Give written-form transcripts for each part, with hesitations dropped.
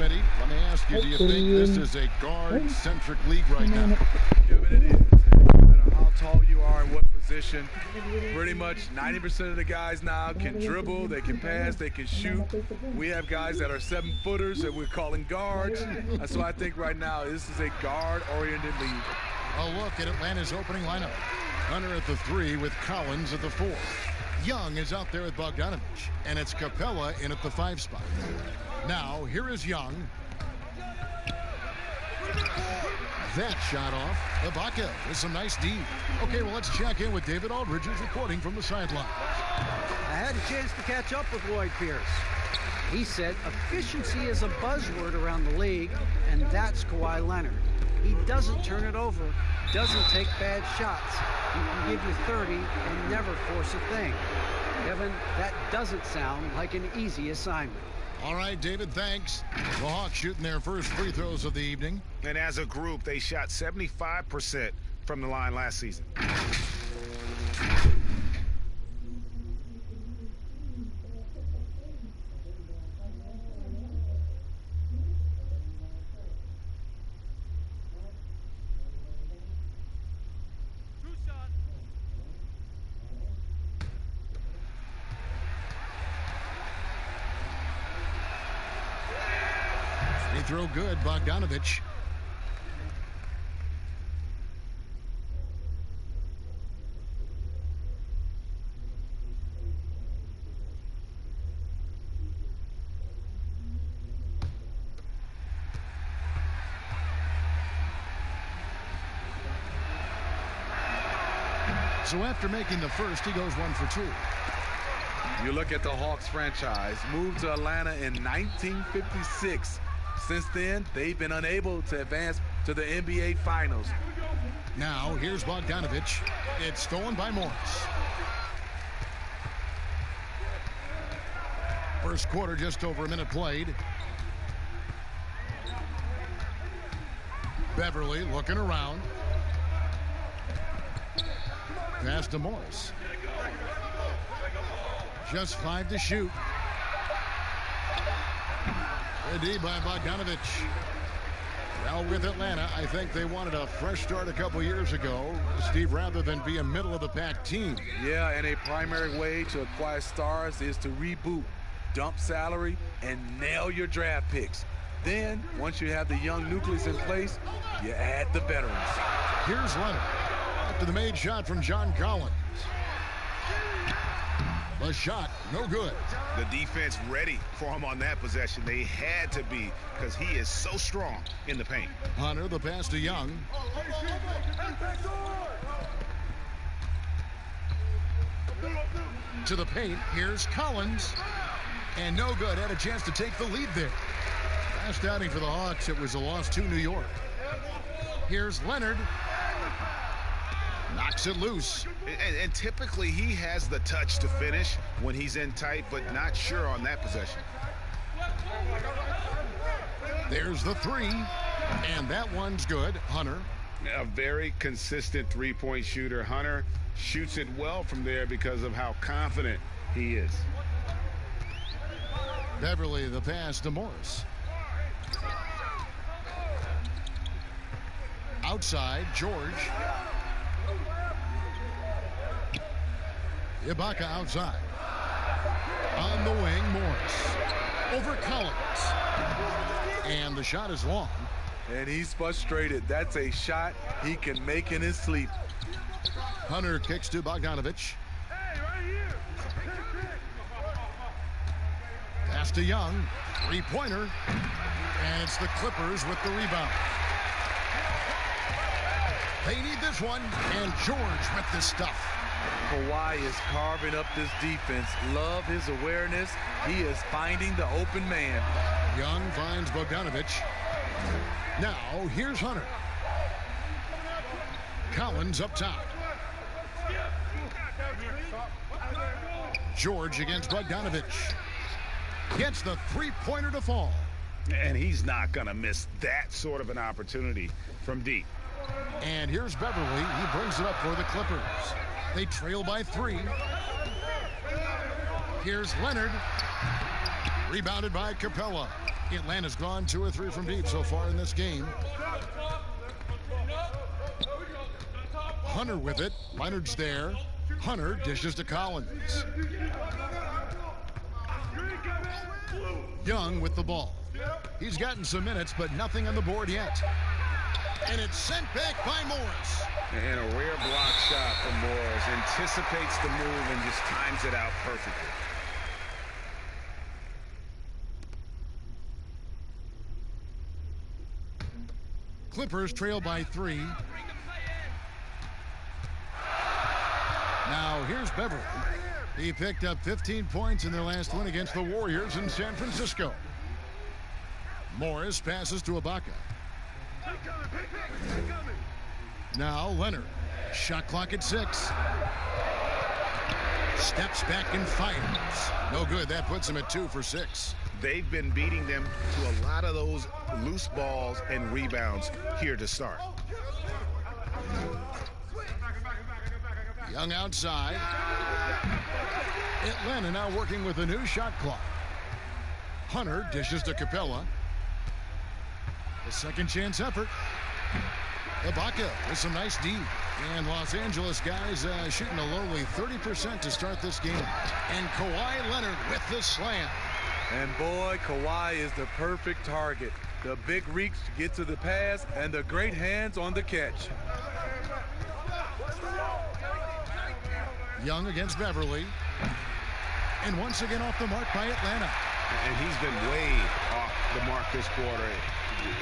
Smitty, let me ask you, do you think this is a guard-centric league right now? Kevin, it is. No matter how tall you are and what position, pretty much 90% of the guys now can dribble, they can pass, they can shoot. We have guys that are 7-footers that we're calling guards. So I think right now this is a guard-oriented league. A look at Atlanta's opening lineup. Hunter at the 3 with Collins at the 4. Young is out there with Bogdanovich, and it's Capella in at the 5 spot. Now, here is Young. That shot off. Ibaka with some nice D. Okay, well, let's check in with David Aldridge, who's reporting from the sideline. I had a chance to catch up with Lloyd Pierce. He said efficiency is a buzzword around the league, and that's Kawhi Leonard. He doesn't turn it over, doesn't take bad shots. He can give you 30 and never force a thing. Kevin, that doesn't sound like an easy assignment. All right, David, thanks. The Hawks shooting their first free throws of the evening. And as a group, they shot 75% from the line last season. Free throw good, Bogdanovich. So after making the first, he goes 1 for 2. You look at the Hawks franchise, moved to Atlanta in 1956. Since then, they've been unable to advance to the NBA Finals. Now, here's Bogdanovich. It's stolen by Morris. First quarter, just over a minute played. Beverly looking around. Pass to Morris. Just 5 to shoot. Good D by Bogdanovich. Well, with Atlanta, I think they wanted a fresh start a couple years ago, Steve, rather than be a middle-of-the-pack team. Yeah, and a primary way to acquire stars is to reboot, dump salary, and nail your draft picks. Then, once you have the young nucleus in place, you add the veterans. Here's Leonard. After the made shot from John Collins. The shot, no good. The defense ready for him on that possession. They had to be, because he is so strong in the paint. Hunter, the pass to Young. To the paint, here's Collins. And no good, had a chance to take the lead there. Last outing for the Hawks, it was a loss to New York. Here's Leonard. Knocks it loose. And typically he has the touch to finish when he's in tight, but not sure on that possession. There's the 3, and that one's good. Hunter. A very consistent three-point shooter. Hunter shoots it well from there because of how confident he is. Beverly, the pass to Morris. Outside, George. Ibaka outside. On the wing, Morris. Over Collins. And the shot is long. And he's frustrated. That's a shot he can make in his sleep. Hunter kicks to Bogdanovich. Pass to Young. Three-pointer. And it's the Clippers with the rebound. They need this one. And George with this stuff. Kawhi is carving up this defense. Love his awareness. He is finding the open man. Young finds Bogdanovich. Now, here's Hunter. Collins up top. George against Bogdanovich. Gets the three-pointer to fall. And he's not going to miss that sort of an opportunity from deep. And here's Beverly. He brings it up for the Clippers. They trail by 3. Here's Leonard. Rebounded by Capella. Atlanta's gone 2 or 3 from deep so far in this game. Hunter with it. Leonard's there. Hunter dishes to Collins. Young with the ball. He's gotten some minutes, but nothing on the board yet. And it's sent back by Morris. And a rare block shot from Morris. Anticipates the move and just times it out perfectly. Clippers trail by 3. Now here's Beverly. He picked up 15 points in their last win against the Warriors in San Francisco. Morris passes to Ibaka. Now Leonard. Shot clock at 6. Steps back and fires. No good. That puts him at 2 for 6. They've been beating them to a lot of those loose balls and rebounds here to start. Young outside. Atlanta now working with a new shot clock. Hunter dishes to Capella. A second chance effort. Ibaka with some nice D. And Los Angeles guys shooting a lowly 30% to start this game. And Kawhi Leonard with the slam. And boy, Kawhi is the perfect target. The big reach to get to the pass and the great hands on the catch. Young against Beverly. And once again off the mark by Atlanta. And he's been way off the mark this quarter.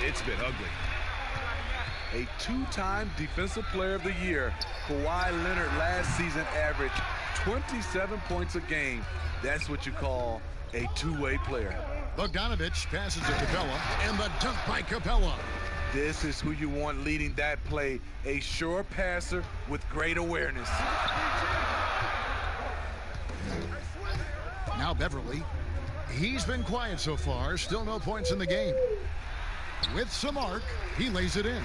It's been ugly. A 2-time Defensive Player of the Year, Kawhi Leonard last season averaged 27 points a game. That's what you call a two-way player. Bogdanovich passes to Capella, and the dunk by Capella. This is who you want leading that play, a sure passer with great awareness. Now Beverly. He's been quiet so far, still no points in the game. With some arc, he lays it in.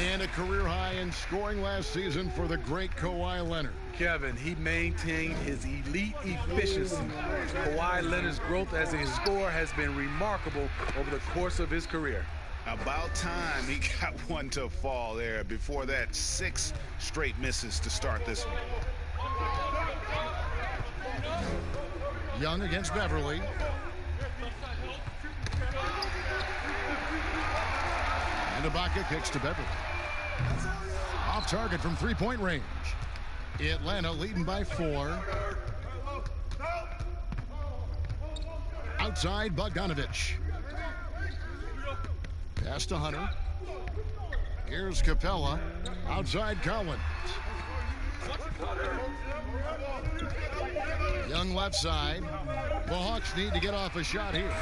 And a career high in scoring last season for the great Kawhi Leonard. Kevin, he maintained his elite efficiency. Kawhi Leonard's growth as a scorer has been remarkable over the course of his career. About time he got one to fall there. Before that, 6 straight misses to start this one. Young against Beverly. And Ibaka kicks to Beverly. Off target from 3-point range. Atlanta leading by 4. Outside Bogdanovich. Pass to Hunter. Here's Capella. Outside Collins. Young left side. The Hawks need to get off a shot here.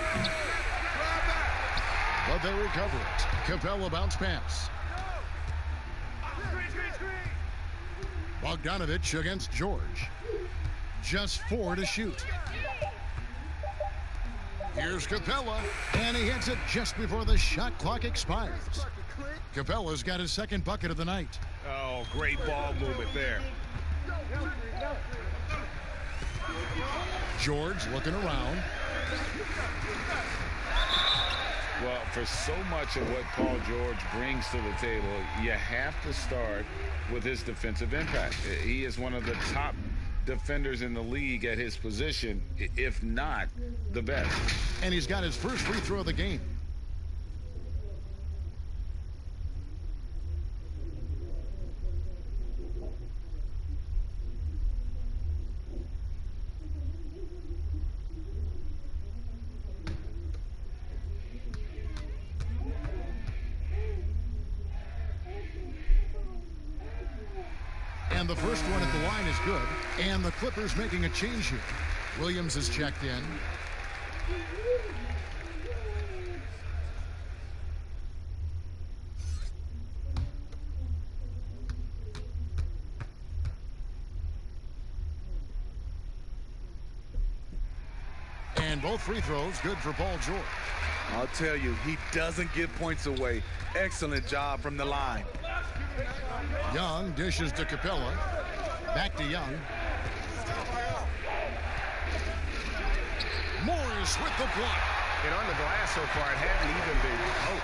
But they recover it. Capella bounce pass. Bogdanovich against George. Just 4 to shoot. Here's Capella, and he hits it just before the shot clock expires. Capella's got his second bucket of the night. Oh, great ball movement there. George looking around. Well, for so much of what Paul George brings to the table, you have to start with his defensive impact. He is one of the top defenders in the league at his position, if not the best. And he's got his first free throw of the game. And the first one at the line is good. And the Clippers making a change here. Williams is checked in. And both free throws good for Paul George. I'll tell you, he doesn't give points away. Excellent job from the line. Young dishes to Capella. Back to Young. Morris with the block. And on the glass so far, it hadn't even been close.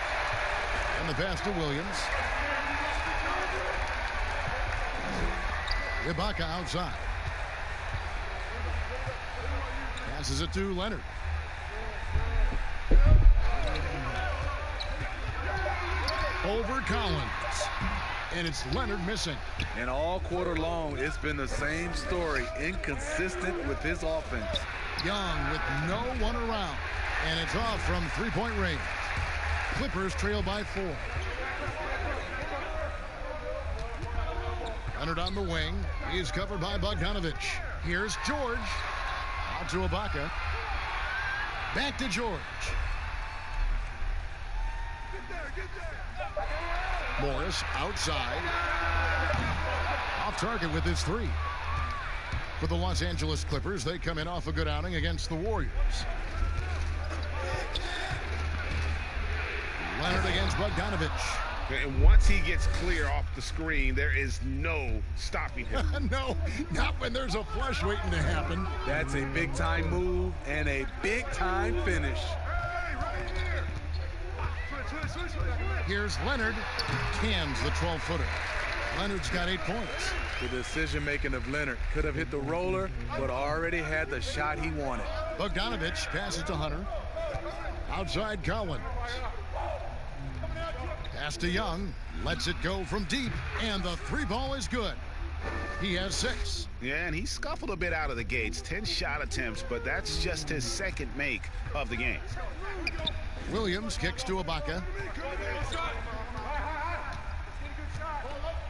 And the pass to Williams. Ibaka outside. Passes it to Leonard. Over Collins. And it's Leonard missing. And all quarter long, it's been the same story. Inconsistent with his offense. Young with no one around. And it's off from three-point range. Clippers trail by 4. Leonard on the wing. He's covered by Bogdanovich. Here's George. Out to Ibaka. Back to George. Morris outside. Off target with his 3. For the Los Angeles Clippers, they come in off a good outing against the Warriors. Leonard against Bogdanovich. And once he gets clear off the screen, there is no stopping him. No, not when there's a flush waiting to happen. That's a big-time move and a big-time finish. Here's Leonard. Cans the 12-footer. Leonard's got 8 points. The decision-making of Leonard could have hit the roller, but already had the shot he wanted. Bogdanovich passes to Hunter. Outside Collins. Pass to Young. Lets it go from deep. And the 3-ball is good. He has 6. Yeah, and he scuffled a bit out of the gates. 10 shot attempts, but that's just his second make of the game. Williams kicks to Ibaka.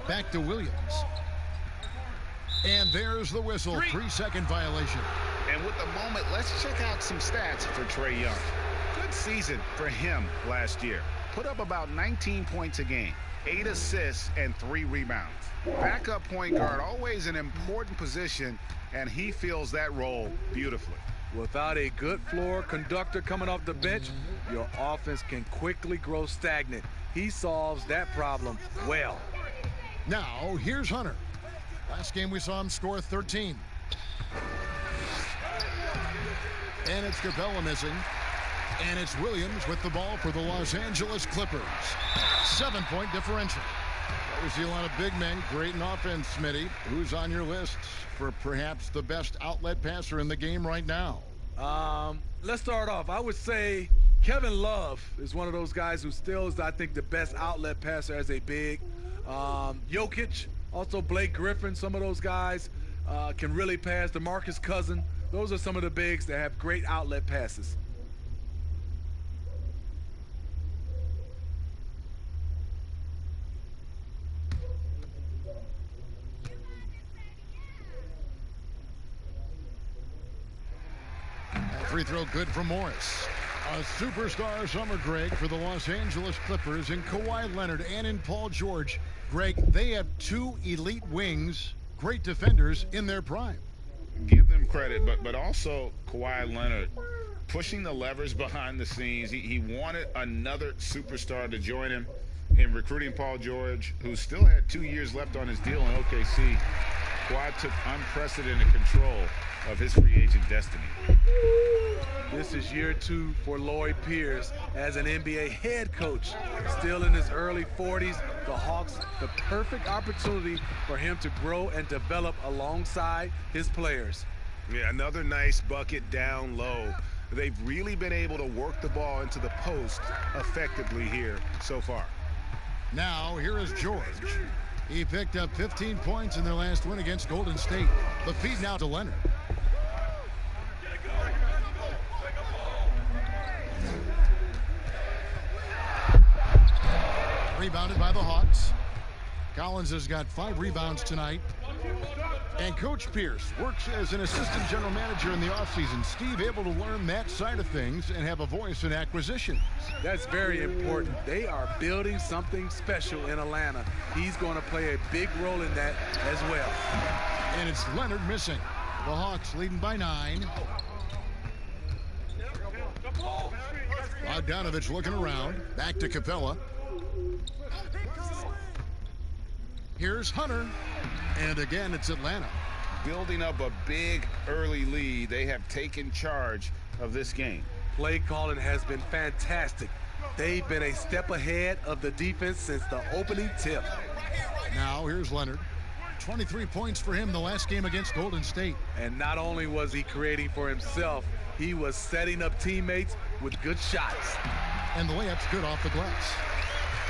Back to Williams. And there's the whistle. 3-second violation. And with the moment, let's check out some stats for Trae Young. Good season for him last year. Put up about 19 points a game, 8 assists, and 3 rebounds. Backup point guard, always an important position, and he fills that role beautifully. Without a good floor conductor coming off the bench, your offense can quickly grow stagnant. He solves that problem well. Now, here's Hunter. Last game we saw him score 13. And it's Capella missing. And it's Williams with the ball for the Los Angeles Clippers. 7-point differential. We see a lot of big men, great in offense, Smitty. Who's on your list for perhaps the best outlet passer in the game right now? Let's start off. I would say Kevin Love is one of those guys who still is, I think, the best outlet passer as a big. Jokic, also Blake Griffin, some of those guys can really pass. DeMarcus Cousins, those are some of the bigs that have great outlet passes. Free throw good for Morris. A superstar summer, Greg, for the Los Angeles Clippers in Kawhi Leonard and in Paul George. Greg, they have 2 elite wings, great defenders in their prime. Give them credit, but also Kawhi Leonard pushing the levers behind the scenes. He wanted another superstar to join him in recruiting Paul George, who still had 2 years left on his deal in OKC. Kawhi took unprecedented control of his free agent destiny. This is year 2 for Lloyd Pierce as an NBA head coach. Still in his early 40s, the Hawks, the perfect opportunity for him to grow and develop alongside his players. Yeah, another nice bucket down low. They've really been able to work the ball into the post effectively here so far. Now, here is George. He picked up 15 points in their last win against Golden State. The feed now to Leonard. Rebounded by the Hawks. Collins has got 5 rebounds tonight. And Coach Pierce works as an assistant general manager in the offseason. Steve able to learn that side of things and have a voice in acquisitions. That's very important. They are building something special in Atlanta. He's going to play a big role in that as well. And it's Leonard missing. The Hawks leading by 9. Bogdanovich looking around. Back to Capella. Here's Hunter. And again, it's Atlanta. Building up a big early lead, they have taken charge of this game. play calling has been fantastic. They've been a step ahead of the defense since the opening tip. Now here's Leonard. 23 points for him the last game against Golden State. And not only was he creating for himself, he was setting up teammates with good shots. And the layup's good off the glass.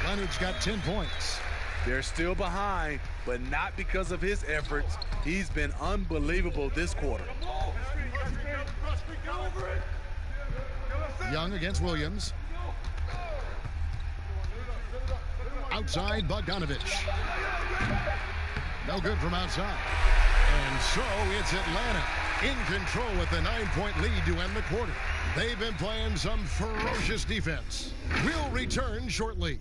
Leonard's got 10 points. They're still behind, but not because of his efforts. He's been unbelievable this quarter. Young against Williams. Outside, Bogdanovich. No good from outside. And so it's Atlanta in control with a 9-point lead to end the quarter. They've been playing some ferocious defense. We'll return shortly.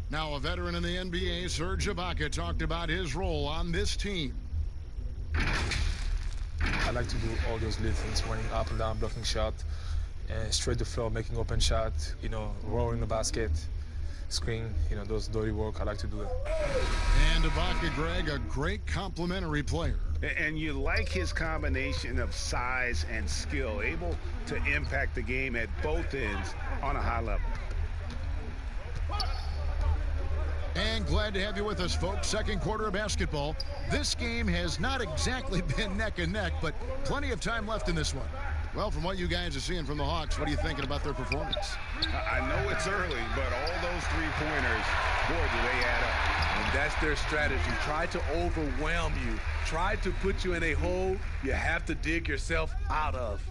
Now a veteran in the NBA, Serge Ibaka, talked about his role on this team. I like to do all those little things, running up and down, blocking shot, and straight to floor, making open shot, rolling the basket, screen, those dirty work. I like to do it. And Ibaka, Greg, a great complementary player. And you like his combination of size and skill, able to impact the game at both ends on a high level. And glad to have you with us, folks. Second quarter of basketball. This game has not exactly been neck and neck, but plenty of time left in this one. Well, from what you guys are seeing from the Hawks, what are you thinking about their performance? I know it's early, but all those three-pointers, boy, do they add up. And that's their strategy. Try to overwhelm you. Try to put you in a hole you have to dig yourself out of.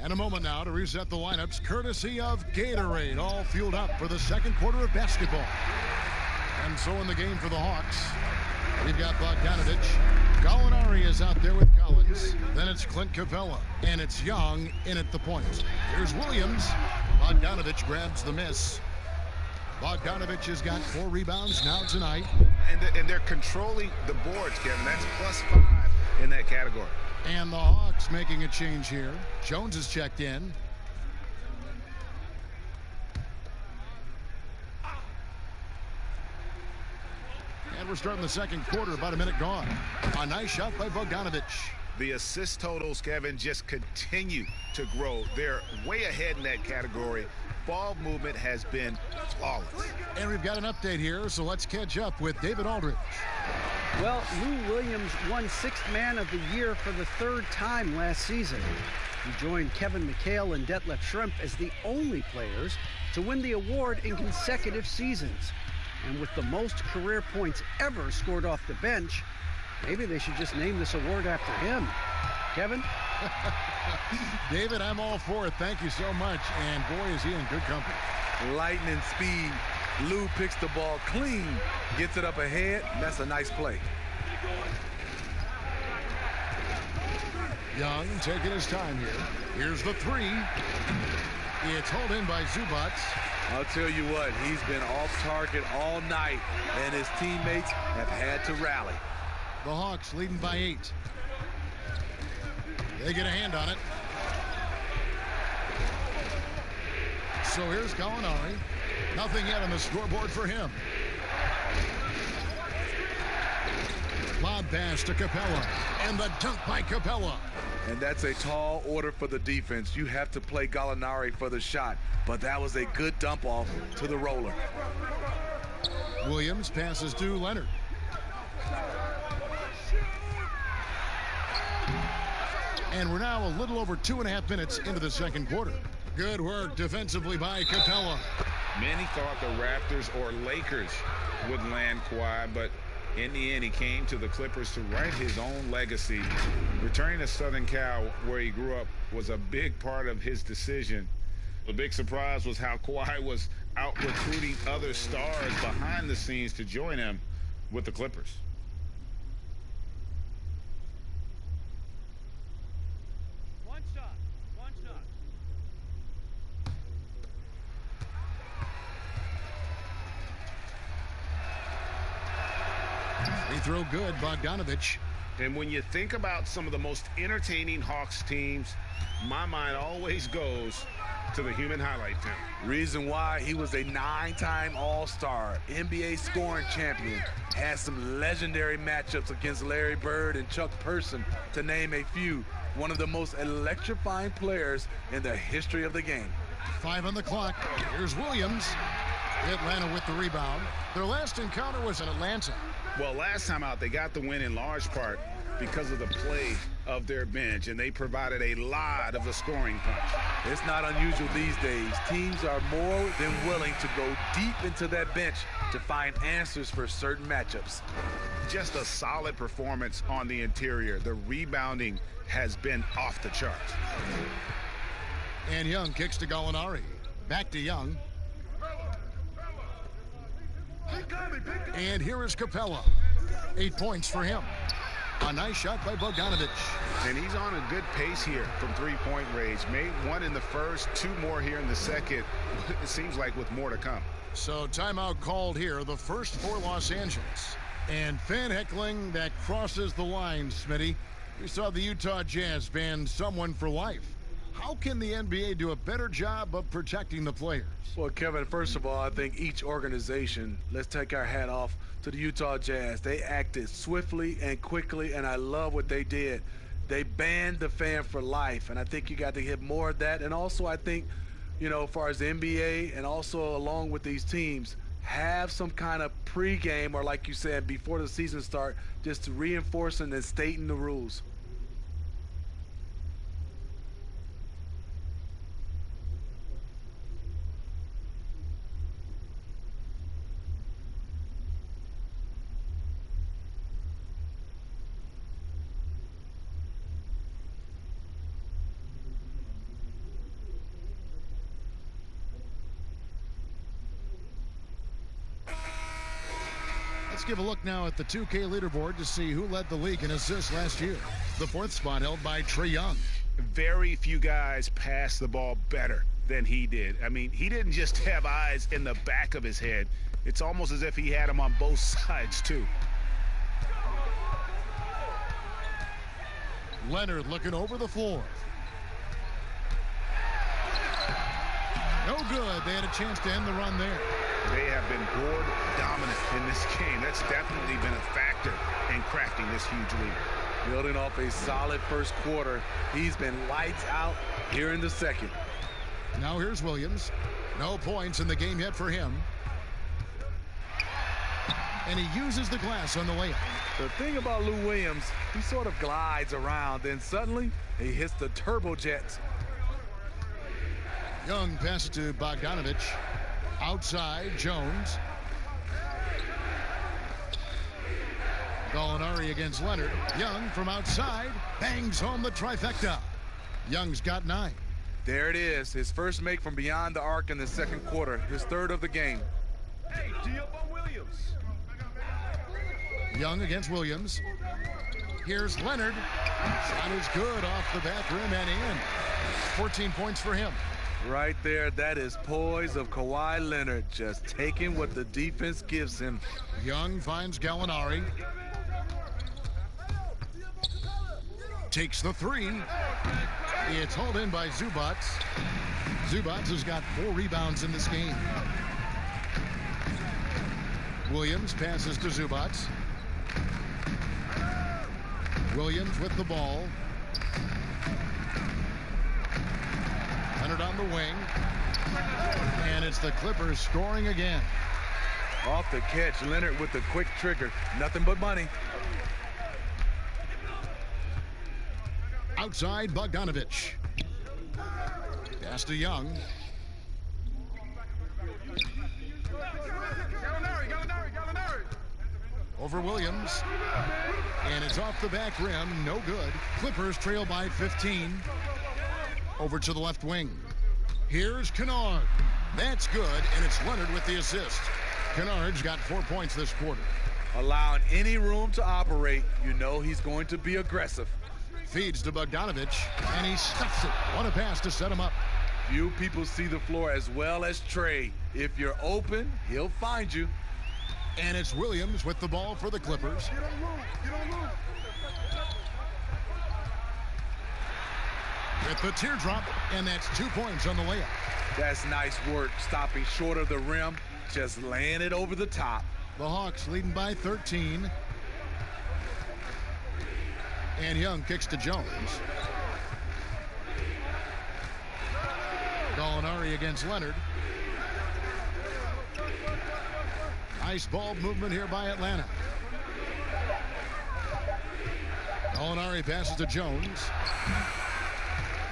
And a moment now to reset the lineups, courtesy of Gatorade, all fueled up for the second quarter of basketball. And so in the game for the Hawks, we've got Bogdanovich. Gallinari is out there with Collins. Then it's Clint Capella. And it's Young in at the point. Here's Williams. Bogdanovich grabs the miss. Bogdanovich has got 4 rebounds now tonight. And they're controlling the boards, Kevin. That's +5 in that category. And the Hawks making a change here. Jones has checked in. And we're starting the second quarter, about a minute gone. A nice shot by Bogdanovich. The assist totals, Kevin, just continue to grow. They're way ahead in that category. Ball movement has been flawless. And we've got an update here, so let's catch up with David Aldridge. Well, Lou Williams won 6th Man of the Year for the 3rd time last season. He joined Kevin McHale and Detlef Schrempf as the only players to win the award in consecutive seasons. And with the most career points ever scored off the bench, maybe they should just name this award after him. Kevin? David, I'm all for it. Thank you so much. And boy, is he in good company. Lightning speed. Lou picks the ball clean, gets it up ahead. That's a nice play. Young taking his time here. Here's the 3. It's hauled in by Zubac. I'll tell you what, he's been off target all night, and his teammates have had to rally. The Hawks leading by 8. They get a hand on it. So here's Gallinari. Nothing yet on the scoreboard for him. Lob pass to Capella. And the dunk by Capella. And that's a tall order for the defense. You have to play Gallinari for the shot. But that was a good dump off to the roller. Williams passes to Leonard. And we're now a little over 2.5 minutes into the second quarter. Good work defensively by Capella. Many thought the Raptors or Lakers would land Kawhi, but in the end, he came to the Clippers to write his own legacy. Returning to Southern Cal, where he grew up, was a big part of his decision. The big surprise was how Kawhi was out recruiting other stars behind the scenes to join him with the Clippers. One shot. Free throw good, Bogdanovich. And when you think about some of the most entertaining Hawks teams, my mind always goes to the human highlight film. Reason why, he was a 9-time All-Star, NBA scoring champion, had some legendary matchups against Larry Bird and Chuck Person, to name a few. One of the most electrifying players in the history of the game. 5 on the clock. Here's Williams. Atlanta with the rebound. Their last encounter was in Atlanta. Well, last time out, they got the win in large part because of the play of their bench, and they provided a lot of the scoring punch. It's not unusual these days. Teams are more than willing to go deep into that bench to find answers for certain matchups. Just a solid performance on the interior. The rebounding has been off the charts. And Young kicks to Gallinari. Back to Young. And here is Capella. 8 points for him. A nice shot by Bogdanovich. And he's on a good pace here from three-point range. Made one in the first, 2 more here in the second. It seems like with more to come. So timeout called here, the first for Los Angeles. And fan heckling that crosses the line, Smitty. We saw the Utah Jazz ban someone for life. How can the NBA do a better job of protecting the players? Well, Kevin, first of all, I think each organization, let's take our hat off to the Utah Jazz. They acted swiftly and quickly, and I love what they did. They banned the fan for life, and I think you got to hit more of that. And also, I think, you know, as far as the NBA and also along with these teams, have some kind of pregame or, like you said, before the season start, just reinforcing and stating the rules. Let's give a look now at the 2K leaderboard to see who led the league in assists last year. The 4th spot held by Trae Young. Very few guys pass the ball better than he did. I mean, he didn't just have eyes in the back of his head. It's almost as if he had them on both sides, too. Leonard looking over the floor. No good. They had a chance to end the run there. They have been board dominant in this game. That's definitely been a factor in crafting this huge lead. Building off a solid first quarter, he's been lights out here in the second. Now here's Williams. No points in the game yet for him. And he uses the glass on the layup. The thing about Lou Williams, he sort of glides around, then suddenly he hits the turbojets. Young passes to Bogdanovich. Outside, Jones. Gallinari against Leonard. Young from outside bangs home the trifecta. Young's got 9. There it is, his first make from beyond the arc in the second quarter, his 3rd of the game. Hey, D up on Williams. Young against Williams. Here's Leonard. Shot is good off the back rim and in. 14 points for him. Right there, that is poise of Kawhi Leonard, just taking what the defense gives him. Young finds Gallinari. Takes the 3. It's hauled in by Zubac. Zubac has got 4 rebounds in this game. Williams passes to Zubac. Williams with the ball. Leonard on the wing. And it's the Clippers scoring again. Off the catch, Leonard with the quick trigger. Nothing but money. Outside, Bogdanovich. Pass to Young. Over Williams. And it's off the back rim. No good. Clippers trail by 15. Over to the left wing. Here's Kennard. That's good, and it's Leonard with the assist. Kennard's got 4 points this quarter. Allowing any room to operate, you know he's going to be aggressive. Feeds to Bogdanovich, and he stuffs it. What a pass to set him up. Few people see the floor as well as Trae. If you're open, he'll find you. And it's Williams with the ball for the Clippers. With the teardrop, and that's 2 points on the layup. That's nice work, stopping short of the rim, just laying it over the top. The Hawks leading by 13. And Young kicks to Jones. Gallinari against Leonard. Nice ball movement here by Atlanta. Gallinari passes to Jones.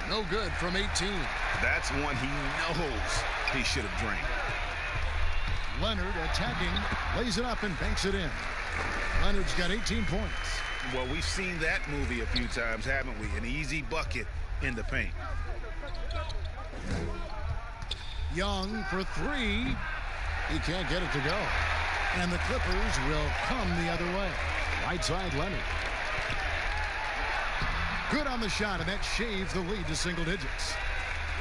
No good from 18. That's one he knows he should have drained. Leonard attacking, lays it up and banks it in. Leonard's got 18 points. Well, we've seen that movie a few times, haven't we? An easy bucket in the paint. Young for three. He can't get it to go. And the Clippers will come the other way. Right side, Leonard. Good on the shot, and that shaves the lead to single digits.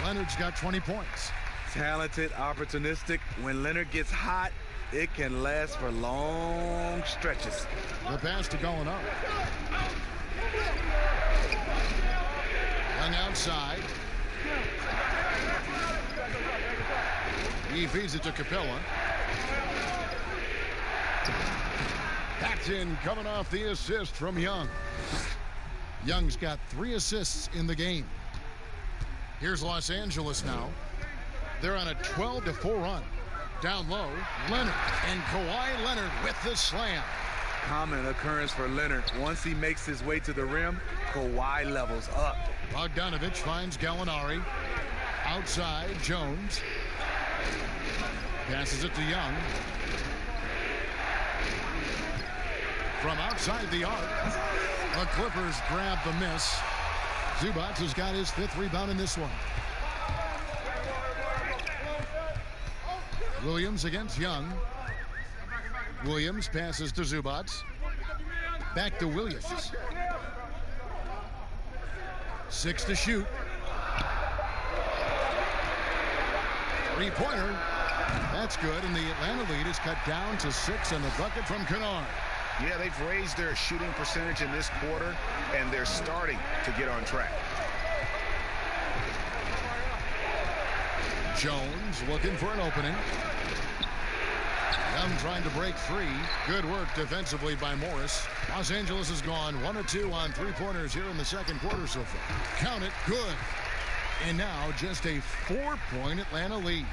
Leonard's got 20 points. Talented, opportunistic. When Leonard gets hot, it can last for long stretches. The pass to Gallinari. Young outside. He feeds it to Capella. That's in, coming off the assist from Young. Young's got 3 assists in the game. Here's Los Angeles now. They're on a 12-4 run. Down low, Leonard, and Kawhi Leonard with the slam. Common occurrence for Leonard. Once he makes his way to the rim, Kawhi levels up. Bogdanovich finds Gallinari. Outside, Jones. Passes it to Young. From outside the arc, the Clippers grab the miss. Zubac has got his 5th rebound in this one. Williams against Young. Williams passes to Zubac. Back to Williams. 6 to shoot. 3-pointer. That's good, and the Atlanta lead is cut down to 6, and the bucket from Kennard. Yeah, they've raised their shooting percentage in this quarter, and they're starting to get on track. Jones looking for an opening. Young trying to break free. Good work defensively by Morris. Los Angeles has gone 1 of 2 on 3-pointers here in the second quarter so far. Count it, good. And now just a 4-point Atlanta lead.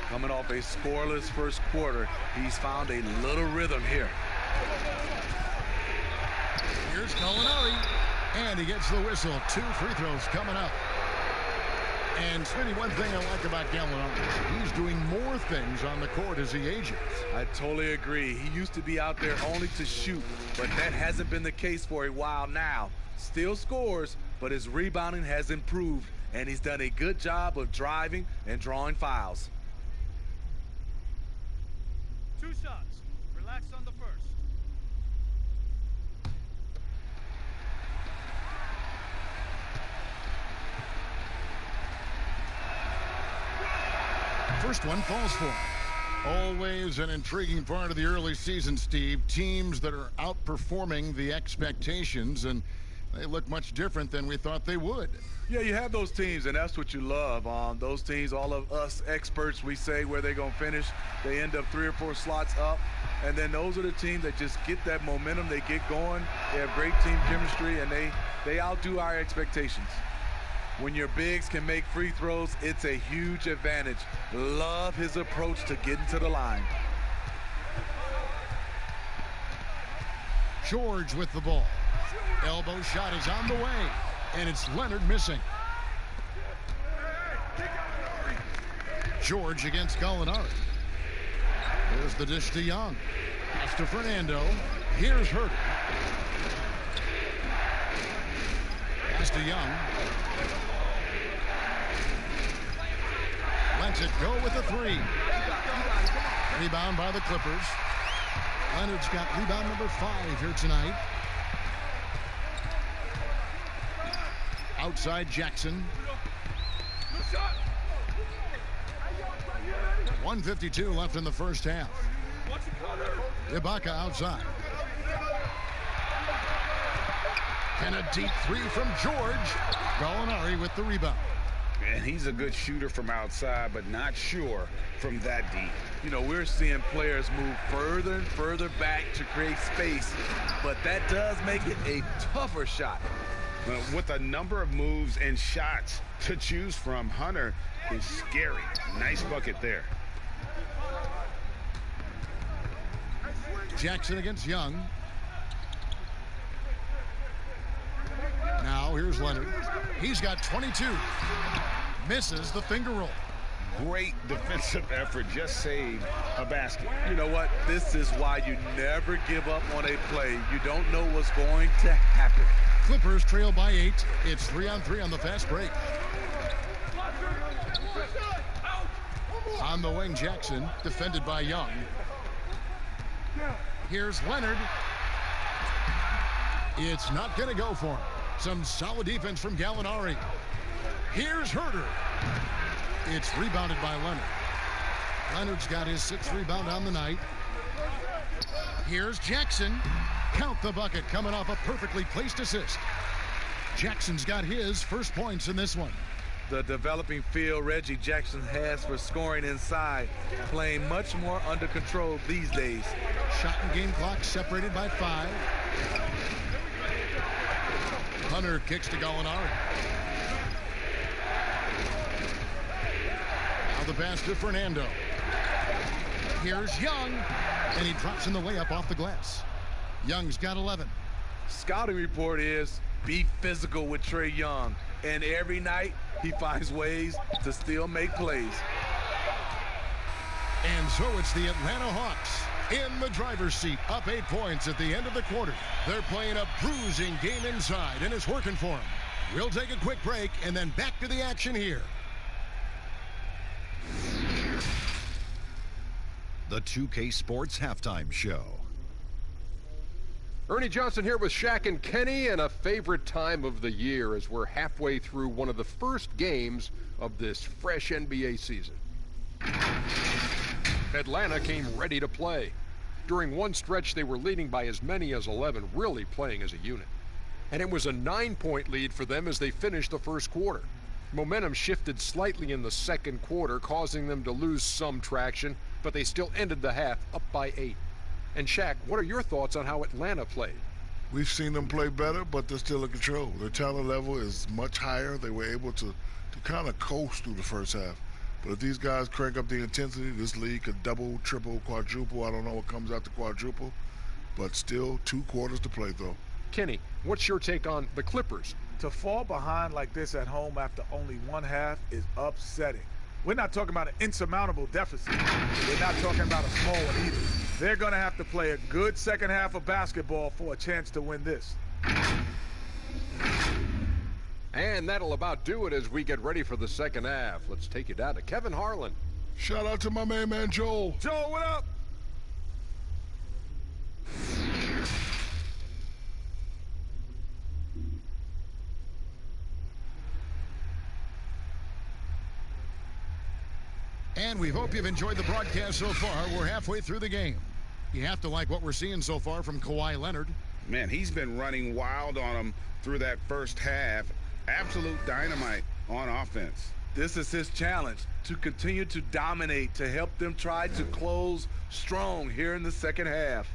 Coming off a scoreless first quarter, he's found a little rhythm here. Here's Gallinari, and he gets the whistle. 2 free throws coming up. And Smitty, one thing I like about Gallinari, he's doing more things on the court as he ages. I totally agree. He used to be out there only to shoot, but that hasn't been the case for a while now. Still scores, but his rebounding has improved, and he's done a good job of driving and drawing fouls. 2 shots. Relax on the first. First one falls for him. Always an intriguing part of the early season, Steve. Teams that are outperforming the expectations, and they look much different than we thought they would. Yeah, you have those teams, and that's what you love. Those teams, all of us experts, we say where they're going to finish. They end up 3 or 4 slots up, and then those are the teams that just get that momentum. They get going. They have great team chemistry, and they outdo our expectations. When your bigs can make free throws, it's a huge advantage. Love his approach to getting to the line. George with the ball. Elbow shot is on the way, and it's Leonard missing. George against Gallinari. There's the dish to Young. Pass to Fernando. Here's Herter. Pass to Young. Lets it go with a 3. Rebound by the Clippers. Leonard's got rebound number 5 here tonight. Outside Jackson. 1:52 left in the first half. Ibaka outside. And a deep three from George. Gallinari with the rebound. And he's a good shooter from outside, but not sure from that deep. You know, we're seeing players move further and further back to create space, but that does make it a tougher shot. With a number of moves and shots to choose from, Hunter is scary. Nice bucket there. Jackson against Young. Now here's Leonard. He's got 22. Misses the finger roll. Great defensive effort. Just saved a basket. You know what? This is why you never give up on a play. You don't know what's going to happen. Clippers trail by 8. It's 3-on-3 on the fast break. On the wing, Jackson, defended by Young. Here's Leonard. It's not going to go for him. Some solid defense from Gallinari. Here's Herter. It's rebounded by Leonard. Leonard's got his 6th rebound on the night. Here's Jackson. Count the bucket coming off a perfectly placed assist. Jackson's got his first points in this one. The developing feel Reggie Jackson has for scoring inside, playing much more under control these days. Shot and game clock separated by 5. Hunter kicks to Gallinari. Now the pass to Fernando. Here's Young, and he drops in the layup off the glass. Young's got 11. Scouting report is be physical with Trae Young, and every night he finds ways to still make plays. And so it's the Atlanta Hawks in the driver's seat, up 8 points at the end of the quarter. They're playing a bruising game inside, and it's working for them. We'll take a quick break and then back to the action here. The 2K Sports Halftime Show. Ernie Johnson here with Shaq and Kenny, and a favorite time of the year as we're halfway through one of the first games of this fresh NBA season. Atlanta came ready to play. During one stretch, they were leading by as many as 11, really playing as a unit. And it was a 9-point lead for them as they finished the first quarter. Momentum shifted slightly in the second quarter, causing them to lose some traction, but they still ended the half up by 8. And Shaq, what are your thoughts on how Atlanta played? We've seen them play better, but they're still in control. Their talent level is much higher. They were able to kind of coast through the first half. But if these guys crank up the intensity, this league could double, triple, quadruple. I don't know what comes after quadruple, but still 2 quarters to play, though. Kenny, what's your take on the Clippers? To fall behind like this at home after only 1 half is upsetting. We're not talking about an insurmountable deficit. We're not talking about a small one either. They're going to have to play a good second half of basketball for a chance to win this. And that'll about do it as we get ready for the second half. Let's take you down to Kevin Harlan. Shout out to my main man, Joel. Joel, what up? And we hope you've enjoyed the broadcast so far. We're halfway through the game. You have to like what we're seeing so far from Kawhi Leonard. Man, he's been running wild on them through that first half. Absolute dynamite on offense. This is his challenge, to continue to dominate, to help them try to close strong here in the second half.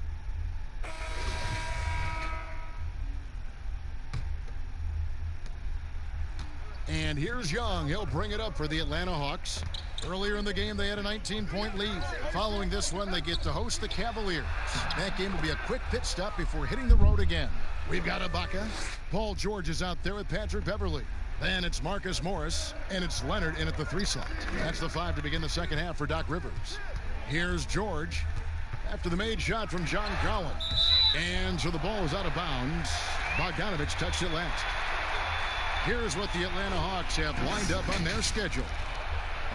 And here's Young. He'll bring it up for the Atlanta Hawks. Earlier in the game, they had a 19-point lead. Following this one, they get to host the Cavaliers. That game will be a quick pit stop before hitting the road again. We've got Ibaka. Paul George is out there with Patrick Beverley. Then it's Marcus Morris, and it's Leonard in at the 3 slot. That's the 5 to begin the second half for Doc Rivers. Here's George after the made shot from John Collins. And so the ball is out of bounds. Bogdanovich touched it last. Here's what the Atlanta Hawks have lined up on their schedule.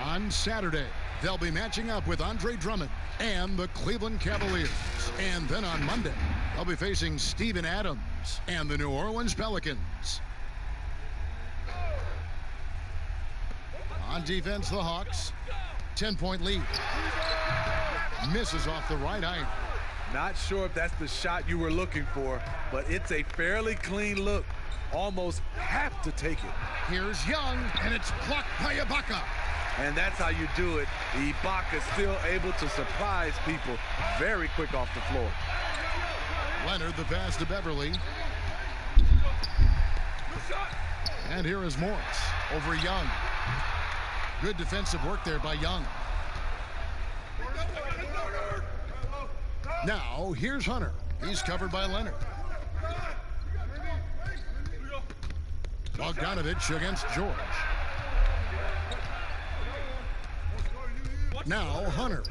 On Saturday, they'll be matching up with Andre Drummond and the Cleveland Cavaliers. And then on Monday, they'll be facing Steven Adams and the New Orleans Pelicans. On defense, the Hawks. 10-point lead. Misses off the right iron. Not sure if that's the shot you were looking for, but it's a fairly clean look. Almost have to take it. Here's Young, and it's blocked by Ibaka. And that's how you do it. Ibaka still able to surprise people very quick off the floor. Leonard, the pass to Beverly. And here is Morris over Young. Good defensive work there by Young. Now, here's Hunter. He's covered by Leonard. Bogdanovich against George. Now, Hunter.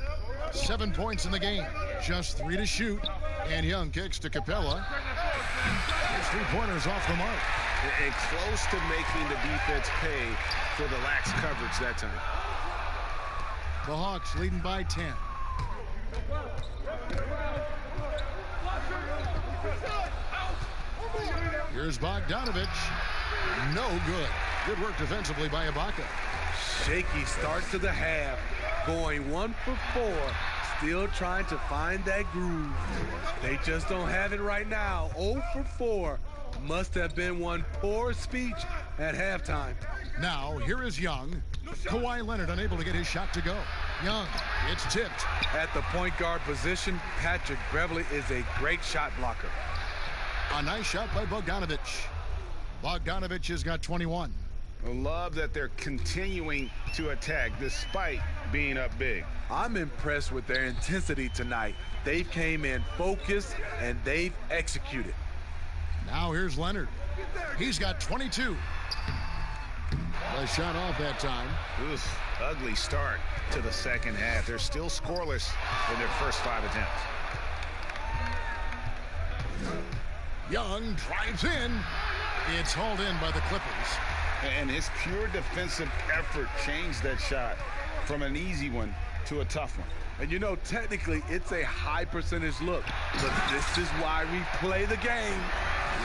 7 points in the game. Just 3 to shoot. And Young kicks to Capella. His three-pointers off the mark. And close to making the defense pay for the lax coverage that time. The Hawks leading by 10. Here's Bogdanovich. No good. Good work defensively by Ibaka. Shaky start to the half. Going 1 for 4. Still trying to find that groove. They just don't have it right now. 0 for 4. Must have been one poor speech at halftime. Now, here is Young. Kawhi Leonard unable to get his shot to go. Young, it's tipped. At the point guard position, Patrick Beverly is a great shot blocker. A nice shot by Bogdanovich. Bogdanovich has got 21. I love that they're continuing to attack despite being up big. I'm impressed with their intensity tonight. They've came in focused and they've executed. Now here's Leonard. He's got 22. A shot off that time. Oof, ugly start to the second half. They're still scoreless in their first 5 attempts. Young drives in. It's hauled in by the Clippers. And his pure defensive effort changed that shot from an easy one to a tough one. And you know, technically, it's a high percentage look. But this is why we play the game.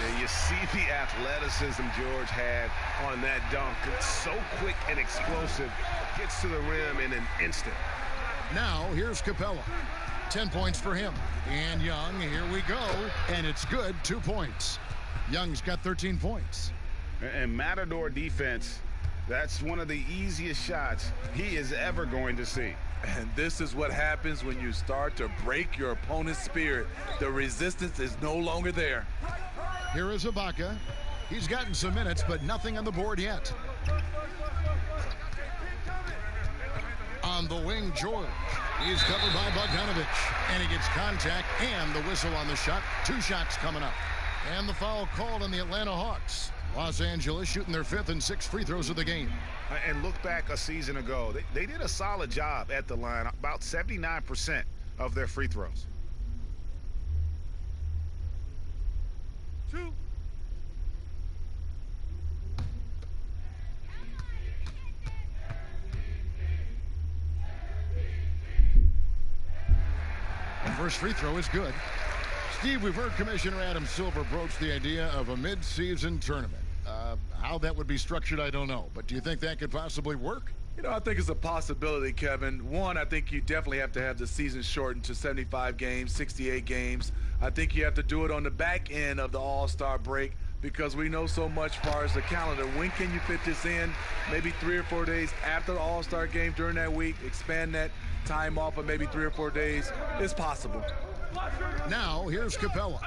Yeah, you see the athleticism George had on that dunk. It's so quick and explosive. Gets to the rim in an instant. Now, here's Capella. 10 points for him. And Young, here we go. And it's good, 2 points. Young's got 13 points. And Matador defense, that's one of the easiest shots he is ever going to see. And this is what happens when you start to break your opponent's spirit. The resistance is no longer there. Here is Ibaka. He's gotten some minutes, but nothing on the board yet. On the wing, George. He's covered by Bogdanovich. And he gets contact and the whistle on the shot. 2 shots coming up. And the foul called on the Atlanta Hawks. Los Angeles shooting their 5th and 6th free throws of the game. And look back a season ago. They did a solid job at the line. About 79% of their free throws. 2. The first free throw is good. Steve, we've heard Commissioner Adam Silver broach the idea of a mid-season tournament. How that would be structured, I don't know. But do you think that could possibly work? You know, I think it's a possibility, Kevin. One, I think you definitely have to have the season shortened to 75 games, 68 games. I think you have to do it on the back end of the All-Star break because we know so much as far as the calendar. When can you fit this in? Maybe 3 or 4 days after the All-Star game during that week. Expand that time off of maybe 3 or 4 days. It's possible. Now, here's Capella.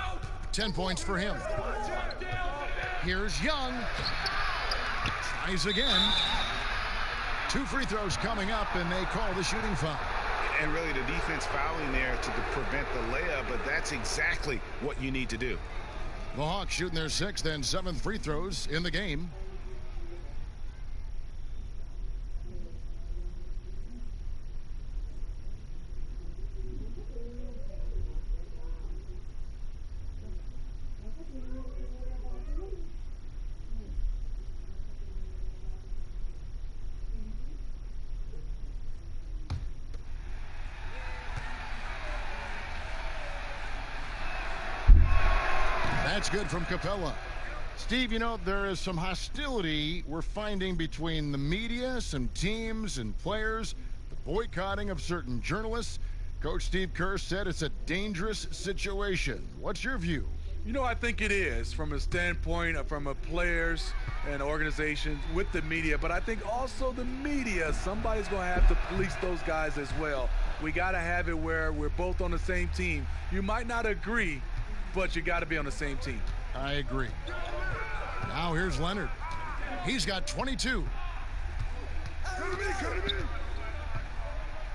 10 points for him. Here's Young. Tries again. 2 free throws coming up, and they call the shooting foul. And really the defense fouling there to prevent the layup, but that's exactly what you need to do. The Hawks shooting their 6th and 7th free throws in the game. That's good from Capella. Steve, you know, there is some hostility we're finding between the media, some teams and players, the boycotting of certain journalists. Coach Steve Kerr said it's a dangerous situation. What's your view? You know, I think it is from a standpoint of from a players and organizations with the media, but I think also the media, somebody's going to have to police those guys as well. We got to have it where we're both on the same team. You might not agree, but you got to be on the same team. I agree. Now here's Leonard. He's got 22.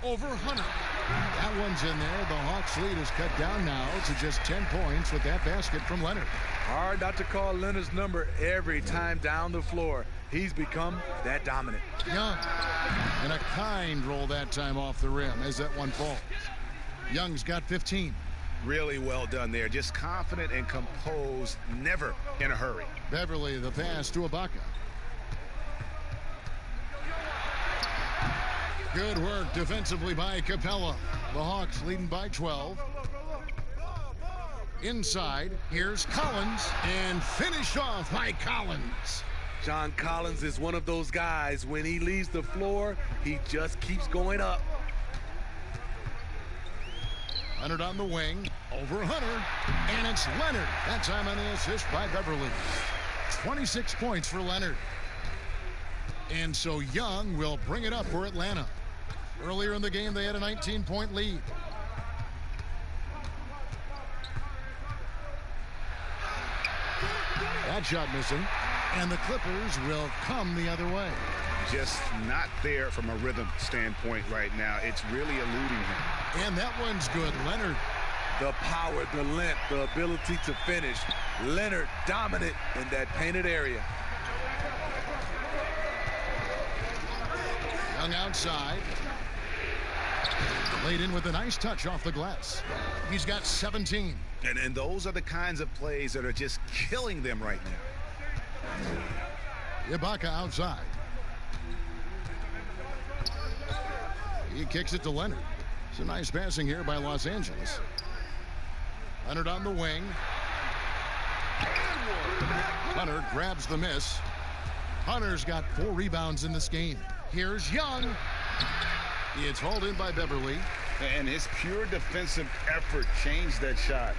Over Hunter. That one's in there. The Hawks lead is cut down now to just 10 points with that basket from Leonard. Hard not to call Leonard's number every time down the floor. He's become that dominant. Young. And a kind roll that time off the rim as that one falls. Young's got 15. Really well done there. Just confident and composed, never in a hurry. Beverly, the pass to Ibaka. Good work defensively by Capella. The Hawks leading by 12. Inside, here's Collins, and finished off by Collins. John Collins is one of those guys. When he leaves the floor, he just keeps going up. Leonard on the wing, over Hunter, and it's Leonard. That time on the assist by Beverly. 26 points for Leonard. And so Young will bring it up for Atlanta. Earlier in the game, they had a 19-point lead. That shot missing, and the Clippers will come the other way. Just not there from a rhythm standpoint right now. It's really eluding him. And that one's good. Leonard. The power, the length, the ability to finish. Leonard dominant in that painted area. Young outside. Laid in with a nice touch off the glass. He's got 17. And those are the kinds of plays that are just killing them right now. Ibaka outside. He kicks it to Leonard. It's a nice passing here by Los Angeles. Leonard on the wing. Hunter grabs the miss. Hunter's got 4 rebounds in this game. Here's Young. It's hauled in by Beverly. And his pure defensive effort changed that shot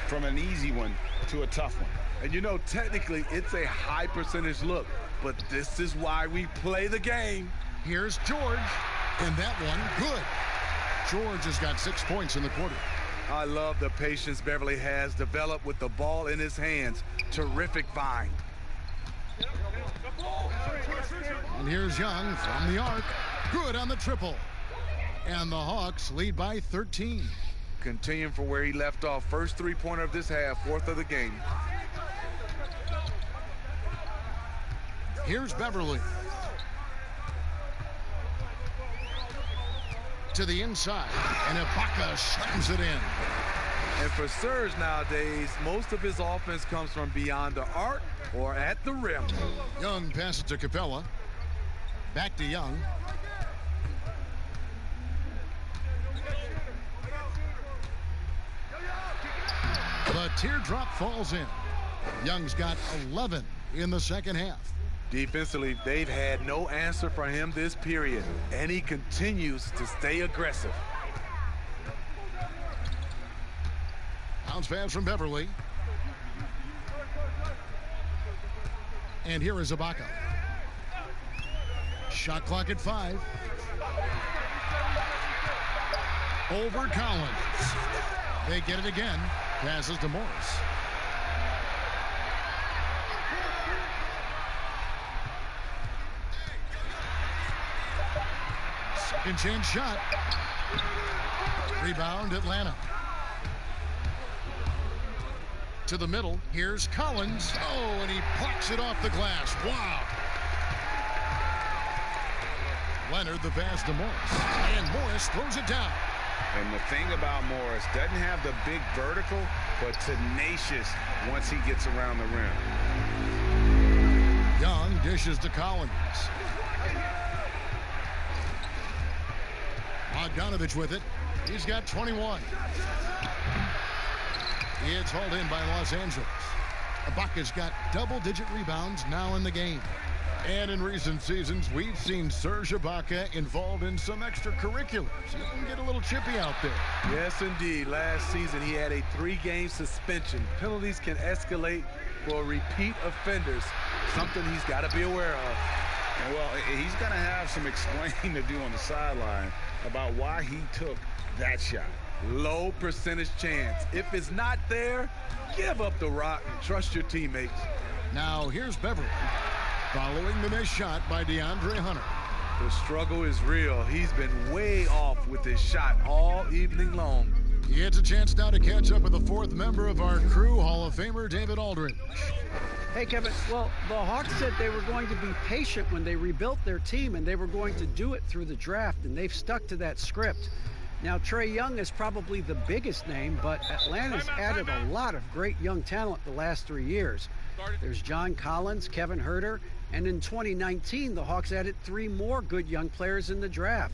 from an easy one to a tough one. And you know, technically, it's a high percentage look, but this is why we play the game. Here's George, and that one good. George has got 6 points in the quarter. I love the patience Beverly has developed with the ball in his hands. Terrific find. And here's Young from the arc. Good on the triple. And the Hawks lead by 13. Continuing from where he left off. First three-pointer of this half, 4th of the game. Here's Beverly. To the inside. And Ibaka slams it in. And for Serge nowadays, most of his offense comes from beyond the arc or at the rim. Young passes to Capella. Back to Young. The teardrop falls in. Young's got 11 in the second half. Defensively, they've had no answer for him this period, and he continues to stay aggressive. Bounce pass from Beverly. And here is Ibaka. Shot clock at 5. Over Collins. They get it again. Passes to Morris. Second chance shot. Rebound Atlanta. To the middle. Here's Collins. Oh, and he plucks it off the glass. Wow. Leonard the pass to Morris. And Morris throws it down. And the thing about Morris, doesn't have the big vertical, but tenacious once he gets around the rim. Young dishes to Collins. Bogdanovich with it. He's got 21. It's hauled in by Los Angeles. Ibaka's got double-digit rebounds now in the game. And in recent seasons, we've seen Serge Ibaka involved in some extracurriculars. He can get a little chippy out there. Yes, indeed. Last season, he had a 3-game suspension. Penalties can escalate for repeat offenders, something he's got to be aware of. Well, he's going to have some explaining to do on the sideline about why he took that shot. Low percentage chance. If it's not there, give up the rock and trust your teammates. Now, here's Beverly following the missed shot by DeAndre Hunter. The struggle is real. He's been way off with his shot all evening long. He gets a chance now to catch up with the 4th member of our crew, Hall of Famer David Aldridge. Hey, Kevin, well, the Hawks said they were going to be patient when they rebuilt their team, and they were going to do it through the draft, and they've stuck to that script. Now, Trae Young is probably the biggest name, but Atlanta's added a lot of great young talent the last 3 years. There's John Collins, Kevin Huerter, and in 2019, the Hawks added 3 more good young players in the draft.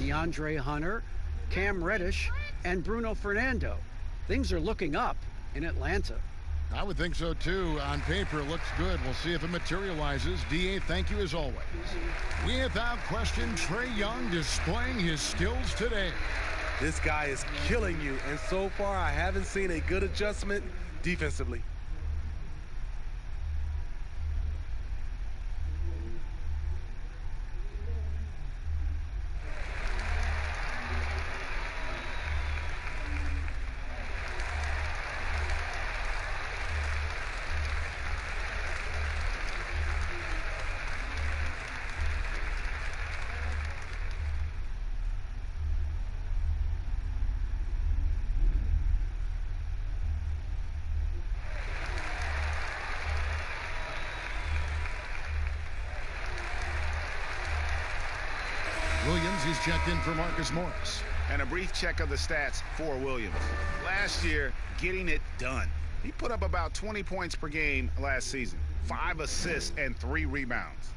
DeAndre Hunter, Cam Reddish, and Bruno Fernando. Things are looking up in Atlanta. I would think so, too. On paper, it looks good. We'll see if it materializes. D.A., thank you as always. Without question, Trae Young displaying his skills today. This guy is killing you, and so far I haven't seen a good adjustment defensively. Williams, he's checked in for Marcus Morris. And a brief check of the stats for Williams. Last year, getting it done. He put up about 20 points per game last season, 5 assists and 3 rebounds.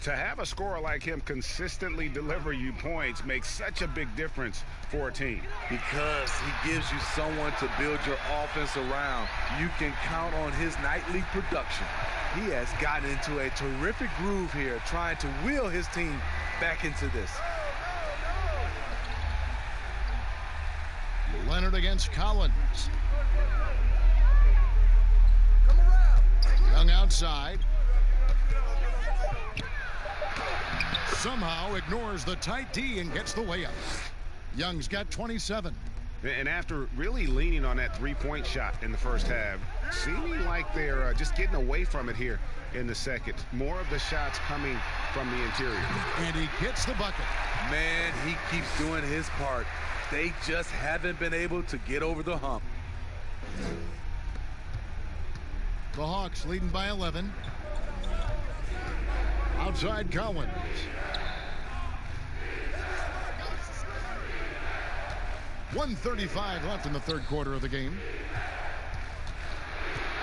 To have a scorer like him consistently deliver you points makes such a big difference for a team. Because he gives you someone to build your offense around. You can count on his nightly production. He has gotten into a terrific groove here, trying to wheel his team back into this. Leonard against Collins. Young outside. Somehow ignores the tight D and gets the layup. Young's got 27. And after really leaning on that 3-point shot in the first half, seeming like they're just getting away from it here in the second. More of the shots coming from the interior. And he gets the bucket. Man, he keeps doing his part. They just haven't been able to get over the hump. The Hawks leading by 11. Outside Collins. .135 left in the third quarter of the game.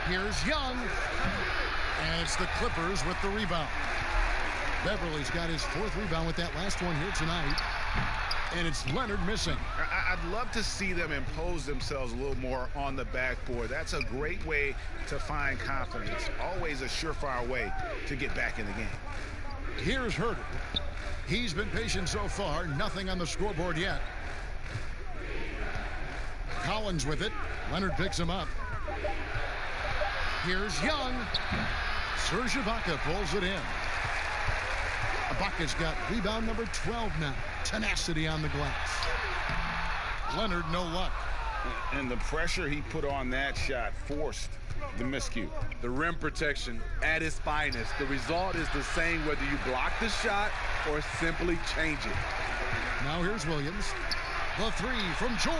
Here's Young. And it's the Clippers with the rebound. Beverly's got his 4th rebound with that last one here tonight. And it's Leonard missing. I'd love to see them impose themselves a little more on the backboard. That's a great way to find confidence. Always a surefire way to get back in the game. Here's Huerter. He's been patient so far. Nothing on the scoreboard yet. Collins with it. Leonard picks him up. Here's Young. Serge Ibaka pulls it in. Ibaka's got rebound number 12 now. Tenacity on the glass. Leonard, no luck. And the pressure he put on that shot forced the miscue. The rim protection at its finest. The result is the same whether you block the shot or simply change it. Now here's Williams. The 3 from George.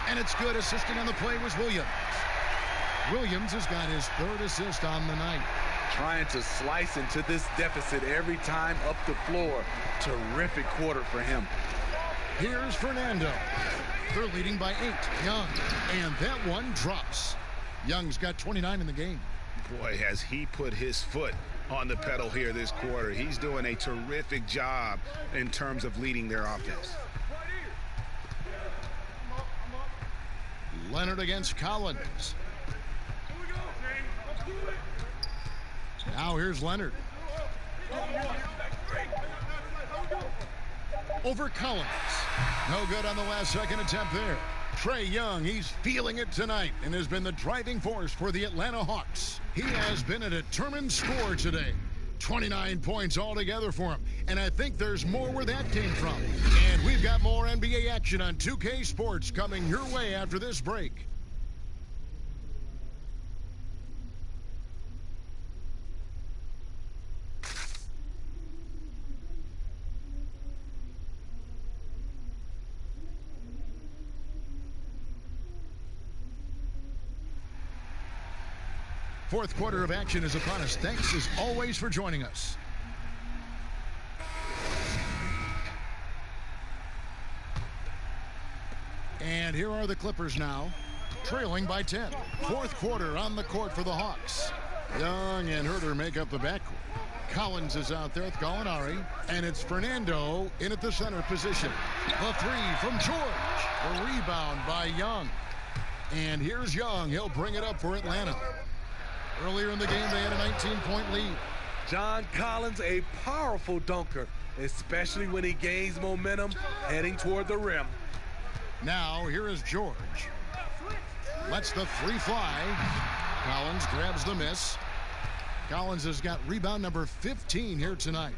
And it's good. Assisting on the play was Williams. Williams has got his 3rd assist on the night. Trying to slice into this deficit every time up the floor. Terrific quarter for him. Here's Fernando. They're leading by 8. Young. And that one drops. Young's got 29 in the game. Boy, has he put his foot on the pedal here this quarter. He's doing a terrific job in terms of leading their offense. Leonard against Collins. Now here's Leonard. Over Collins. No good on the last second attempt there. Trae Young, he's feeling it tonight and has been the driving force for the Atlanta Hawks. He has been a determined scorer today. 29 points altogether for him. And I think there's more where that came from. And we've got more NBA action on 2K Sports coming your way after this break. Fourth quarter of action is upon us. Thanks as always for joining us. And here are the Clippers now, trailing by 10. Fourth quarter on the court for the Hawks. Young and Herter make up the backcourt. Collins is out there with Gallinari, and it's Fernando in at the center position. The three from George. The rebound by Young. And here's Young. He'll bring it up for Atlanta. Earlier in the game, they had a 19-point lead. John Collins, a powerful dunker, especially when he gains momentum heading toward the rim. Now, here is George. Lets the three fly. Collins grabs the miss. Collins has got rebound number 15 here tonight.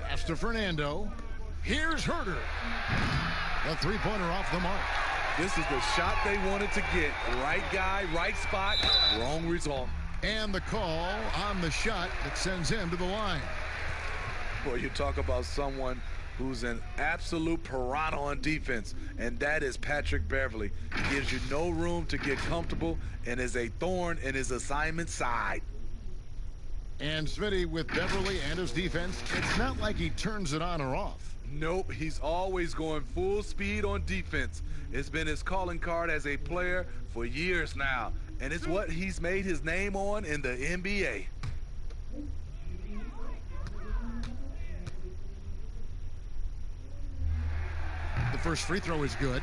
Pass to Fernando. Here's Herter. The three-pointer off the mark. This is the shot they wanted to get. Right guy, right spot, wrong result. And the call on the shot that sends him to the line. Boy, you talk about someone who's an absolute piranha on defense, and that is Patrick Beverley. Gives you no room to get comfortable and is a thorn in his assignment side. And Smitty, with Beverley and his defense, it's not like he turns it on or off. Nope, he's always going full speed on defense. It's been his calling card as a player for years now, and it's what he's made his name on in the NBA. The first free throw is good.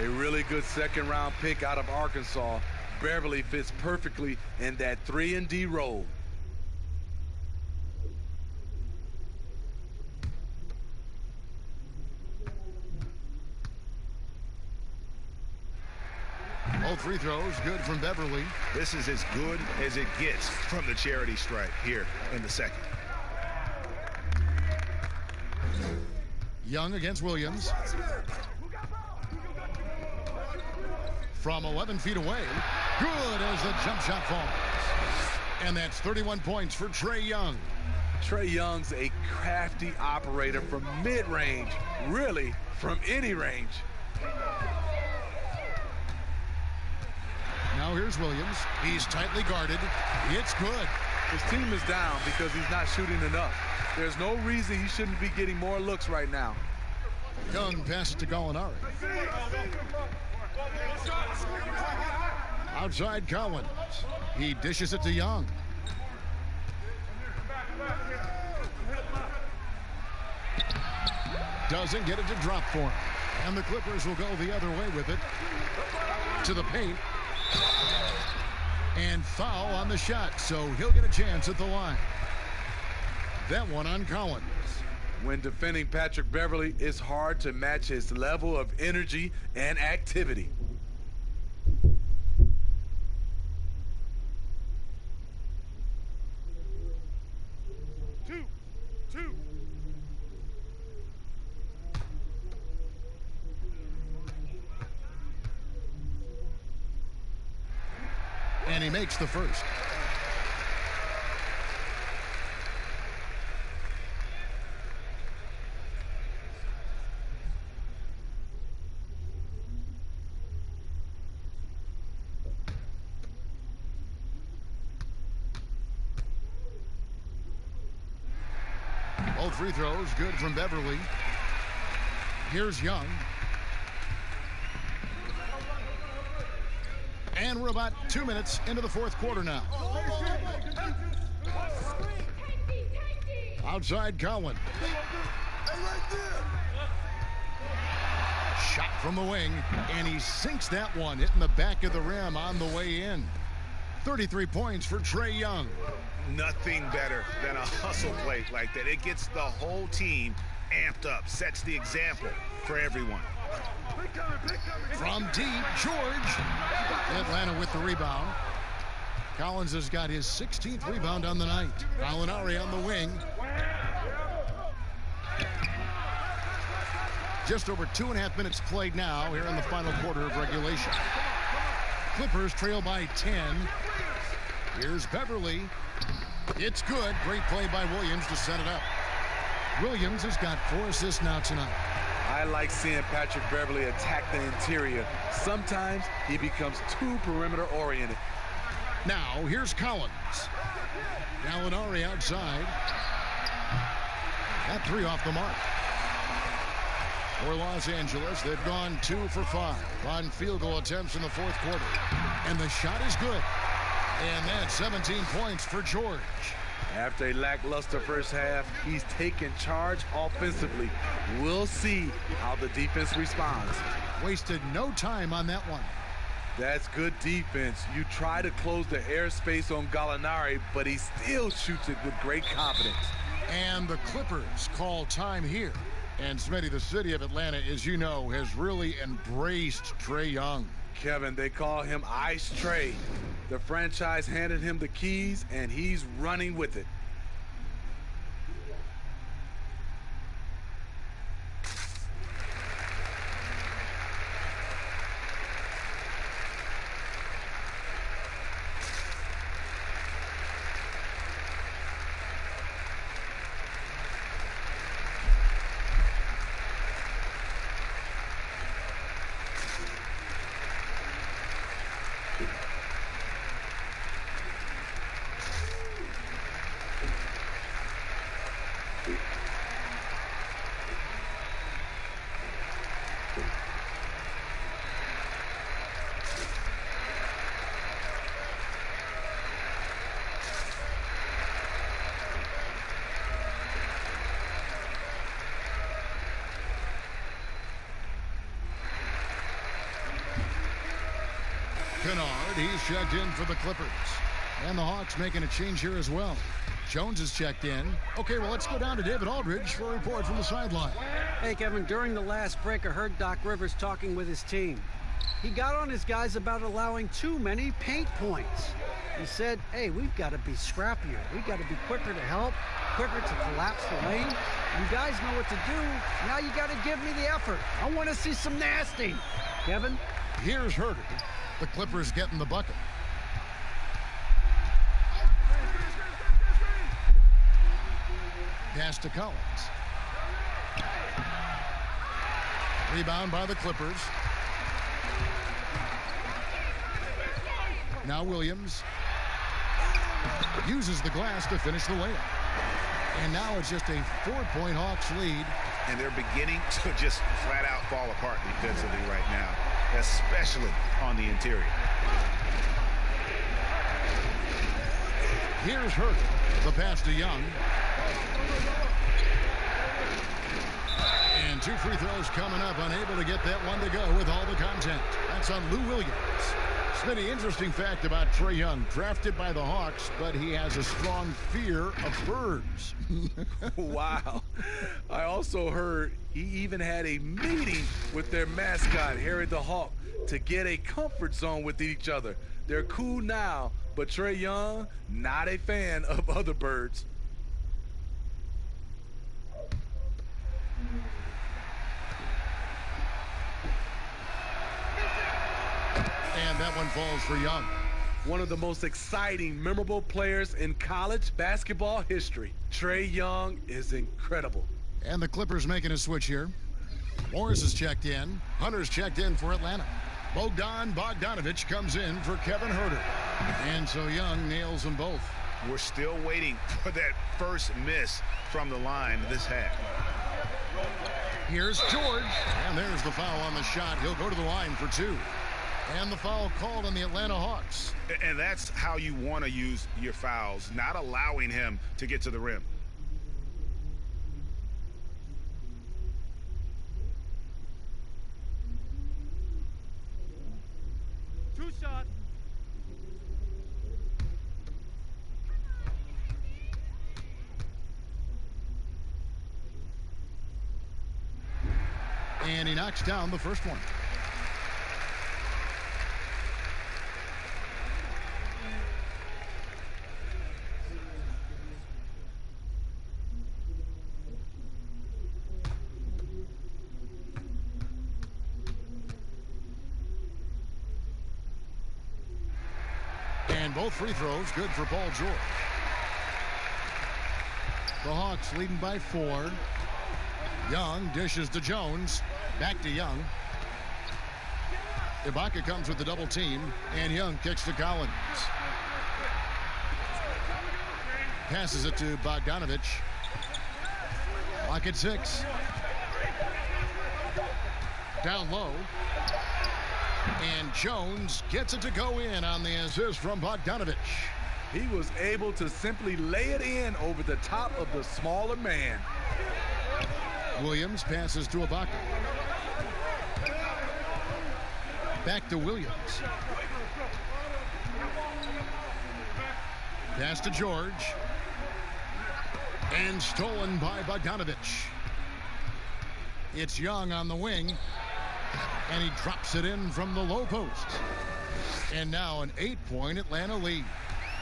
A really good second-round pick out of Arkansas. Beverley fits perfectly in that 3-and-D role. Both free throws good from Beverley. This is as good as it gets from the charity stripe here in the second. Young against Williams. From 11 feet away. Good as the jump shot falls. And that's 31 points for Trae Young. Trae Young's a crafty operator from mid-range, really from any range. Now here's Williams. He's tightly guarded. It's good. His team is down because he's not shooting enough. There's no reason he shouldn't be getting more looks right now. Young passes to Gallinari. Outside Collins. He dishes it to Young. Doesn't get it to drop for him. And the Clippers will go the other way with it. To the paint. And foul on the shot, so he'll get a chance at the line. That one on Collins. When defending Patrick Beverley, it's hard to match his level of energy and activity. Two. And he makes the first. Both free throws good from Beverley. Here's Young. And we're about 2 minutes into the fourth quarter now. Outside Collins. Shot from the wing, and he sinks that one, hitting the back of the rim on the way in. 33 points for Trae Young. Nothing better than a hustle play like that. It gets the whole team amped up, sets the example for everyone. From deep, George. Atlanta with the rebound. Collins has got his 16th rebound on the night. Gallinari on the wing. Just over 2.5 minutes played now here in the final quarter of regulation. Clippers trail by 10. Here's Beverly. It's good. Great play by Williams to set it up. Williams has got 4 assists now tonight. I like seeing Patrick Beverly attack the interior. Sometimes he becomes too perimeter oriented. Now here's Collins. Gallinari outside. That 3 off the mark. For Los Angeles, they've gone 2 for 5 on field goal attempts in the fourth quarter. And the shot is good. And that's 17 points for George. After a lackluster first half, he's taken charge offensively. We'll see how the defense responds. Wasted no time on that one. That's good defense. You try to close the airspace on Gallinari, but he still shoots it with great confidence. And the Clippers call time here. And Smitty, the city of Atlanta, as you know, has really embraced Trae Young. Kevin, they call him Ice Trae. The franchise handed him the keys, and he's running with it. Kennard, he's checked in for the Clippers. And the Hawks making a change here as well. Jones is checked in. Okay, well, let's go down to David Aldridge for a report from the sideline. Hey, Kevin, during the last break, I heard Doc Rivers talking with his team. He got on his guys about allowing too many paint points. He said, hey, we've got to be scrappier. We've got to be quicker to help, quicker to collapse the lane. You guys know what to do. Now you got to give me the effort. I want to see some nasty. Kevin? Here's Herter. The Clippers getting the bucket. Pass to Collins. Rebound by the Clippers. Now Williams uses the glass to finish the layup. And now it's just a 4-point Hawks lead. And they're beginning to just flat out fall apart defensively right now, especially on the interior. Here's Hurt. The pass to Young. And 2 free throws coming up. Unable to get that one to go with all the content. That's on Lou Williams. Smitty, interesting fact about Trae Young. Drafted by the Hawks, but he has a strong fear of birds. Wow. I also heard he even had a meeting with their mascot, Harry the Hawk, to get a comfort zone with each other. They're cool now, but Trae Young, not a fan of other birds. And that one falls for Young. One of the most exciting, memorable players in college basketball history. Trae Young is incredible. And the Clippers making a switch here. Morris is checked in. Hunter's checked in for Atlanta. Bogdan Bogdanović comes in for Kevin Herter. And so Young nails them both. We're still waiting for that first miss from the line this half. Here's George. And there's the foul on the shot. He'll go to the line for 2. And the foul called on the Atlanta Hawks. And that's how you want to use your fouls, not allowing him to get to the rim. Two shots. And he knocks down the first one. And both free throws good for Paul George. The Hawks leading by 4. Young dishes to Jones. Back to Young. Ibaka comes with the double team, and Young kicks to Collins. Passes it to Bogdanovich. Clock at 6. Down low. And Jones gets it to go in on the assist from Bogdanovich. He was able to simply lay it in over the top of the smaller man. Williams passes to Ibaka. Back to Williams. Pass to George. And stolen by Bogdanovich. It's Young on the wing. And he drops it in from the low post. And now an 8-point Atlanta lead.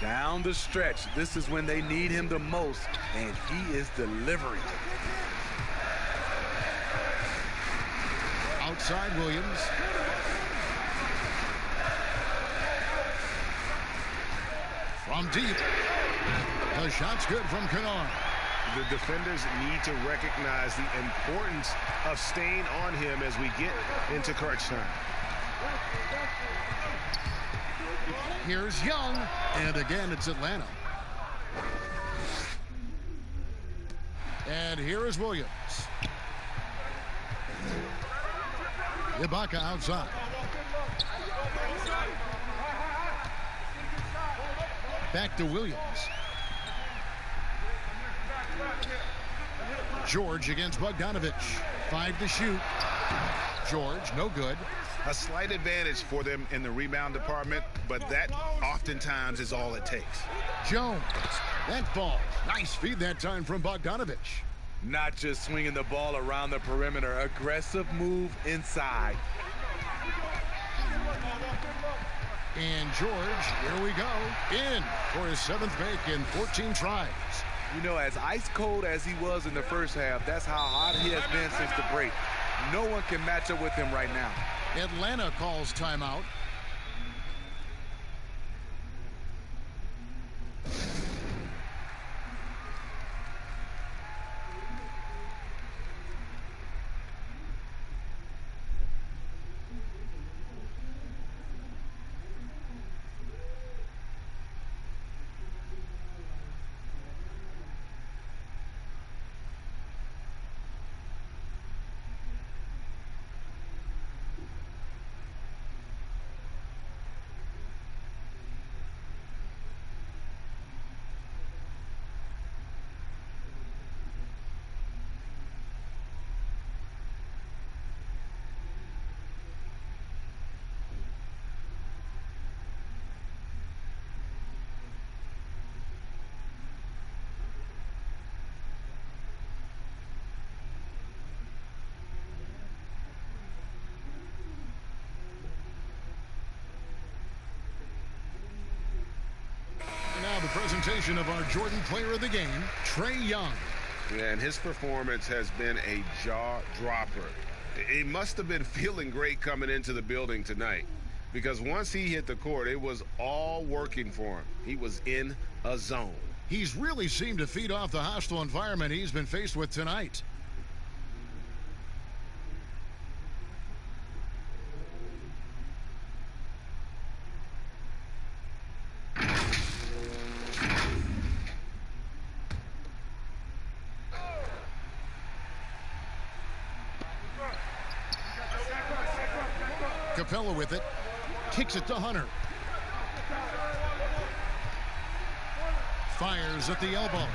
Down the stretch, this is when they need him the most, and he is delivering. Outside Williams. From deep. The shot's good from Kennard. The defenders need to recognize the importance of staying on him as we get into crunch time. Here's Young, and again it's Atlanta. And here is Williams. Ibaka outside. Back to Williams. George against Bogdanovich. 5 to shoot. George, no good. A slight advantage for them in the rebound department, but that oftentimes is all it takes. Jones, that ball. Nice feed that time from Bogdanovich. Not just swinging the ball around the perimeter, aggressive move inside. And George, here we go, in for his 7th make in 14 tries. You know, as ice cold as he was in the first half, that's how hot he has been since the break. No one can match up with him right now. Atlanta calls timeout. Now the presentation of our Jordan Player of the Game, Trae Young. Yeah, and his performance has been a jaw-dropper. He must have been feeling great coming into the building tonight, because once he hit the court, it was all working for him. He was in a zone. He's really seemed to feed off the hostile environment he's been faced with tonight. Capella with it. Kicks it to Hunter. Fires at the elbow.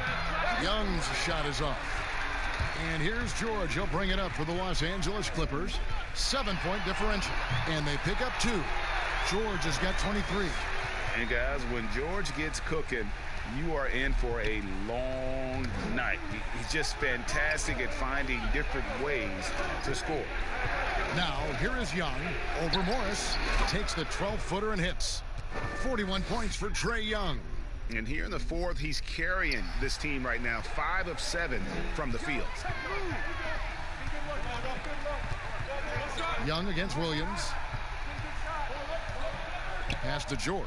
Young's shot is off. And here's George. He'll bring it up for the Los Angeles Clippers. 7-point differential. And they pick up 2. George has got 23. And guys, when George gets cooking, you are in for a long night. He's just fantastic at finding different ways to score. Now, here is Young over Morris. Takes the 12-footer and hits. 41 points for Trae Young. And here in the fourth, he's carrying this team right now. 5 of 7 from the field. Young against Williams. Pass to George.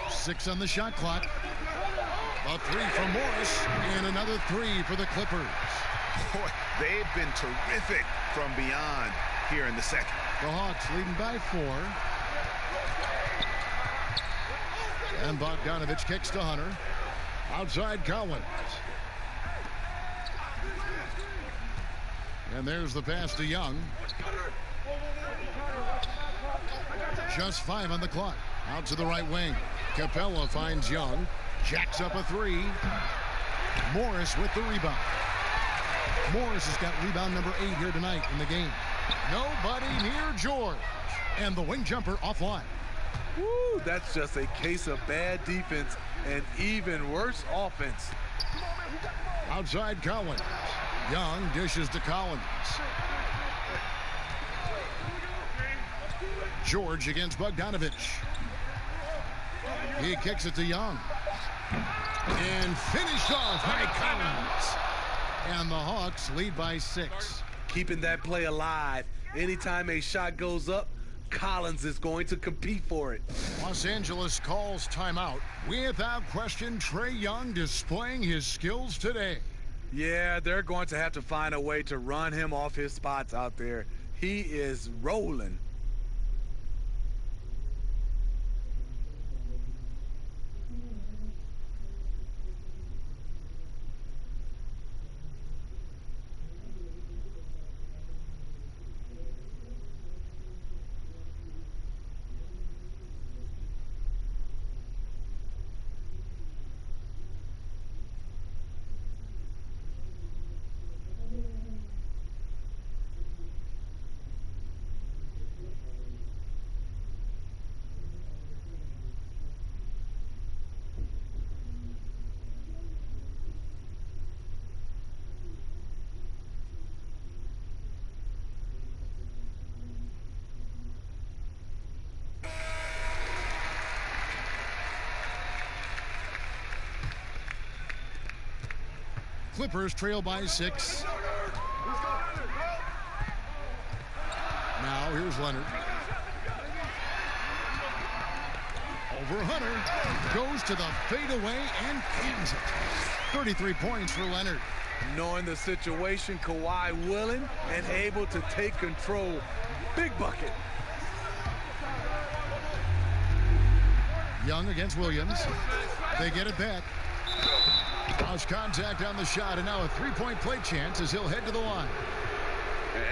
Six on the shot clock. A three from Morris and another three for the Clippers. Boy, they've been terrific from beyond here in the second. The Hawks leading by 4. And Bogdanovich kicks to Hunter. Outside Collins. And there's the pass to Young. Just 5 on the clock. Out to the right wing. Capella finds Young. Jacks up a 3. Morris with the rebound. Morris has got rebound number 8 here tonight in the game. Nobody near George. And the wing jumper offline. Woo, that's just a case of bad defense and even worse offense. Outside Collins. Young dishes to Collins. George against Bogdanovich. He kicks it to Young. And finished off by Collins. And the Hawks lead by 6. Keeping that play alive. Anytime a shot goes up, Collins is going to compete for it. Los Angeles calls timeout. Without question, Trae Young displaying his skills today. Yeah, they're going to have to find a way to run him off his spots out there. He is rolling. Clippers trail by 6. Now here's Leonard. Over Hunter. Goes to the fadeaway and cans it. 33 points for Leonard. Knowing the situation, Kawhi willing and able to take control. Big bucket. Young against Williams. They get it back. Lost contact on the shot, and now a 3-point play chance as he'll head to the line.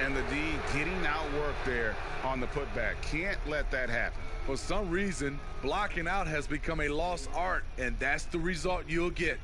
And the D getting outworked there on the putback. Can't let that happen. For some reason, blocking out has become a lost art, and that's the result you'll get.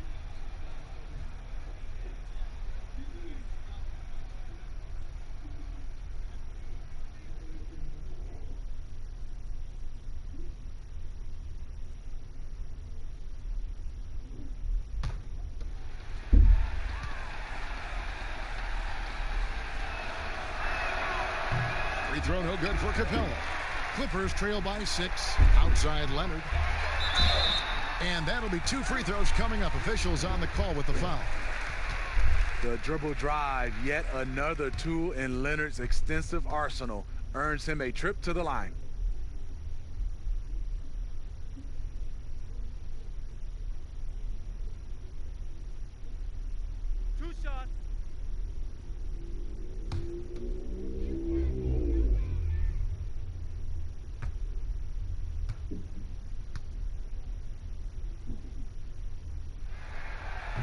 Throw no good for Capella. Clippers trail by 6. Outside Leonard. And that'll be 2 free throws coming up. Officials on the call with the foul. The dribble drive, yet another tool in Leonard's extensive arsenal, earns him a trip to the line.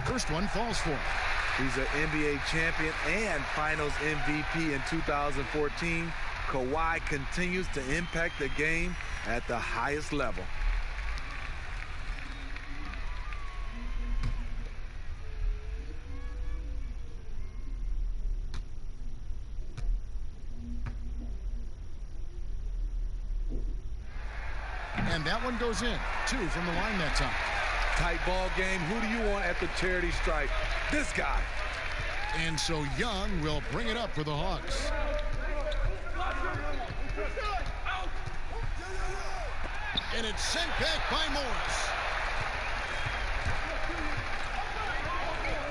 First one falls for him. He's an NBA champion and Finals MVP in 2014. Kawhi continues to impact the game at the highest level. And that one goes in. 2 from the line that time. Tight ball game. Who do you want at the charity stripe? This guy. And so Young will bring it up for the Hawks. And it's sent back by Morris.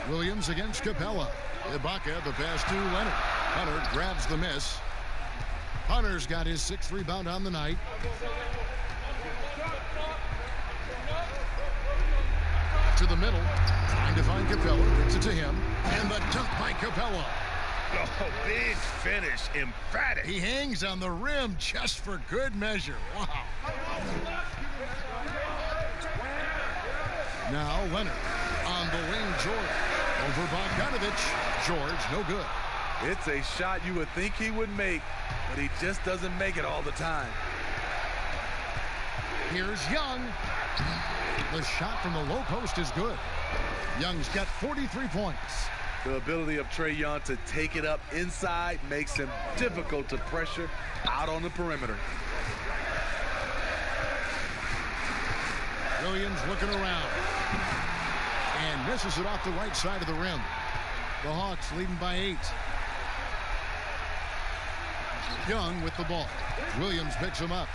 Williams against Capella. Ibaka, the pass to Leonard. Hunter grabs the miss. Hunter's got his 6th rebound on the night. To the middle. Trying to find Capella. Gets it to him. And the dunk by Capella. Oh, big finish. Emphatic. He hangs on the rim just for good measure. Wow. Now Leonard on the wing. George over Bogdanovich. George, no good. It's a shot you would think he would make, but he just doesn't make it all the time. Here's Young. The shot from the low post is good. Young's got 43 points. The ability of Trae Young to take it up inside makes him difficult to pressure out on the perimeter. Williams looking around. And misses it off the right side of the rim. The Hawks leading by 8. Young with the ball. Williams picks him up.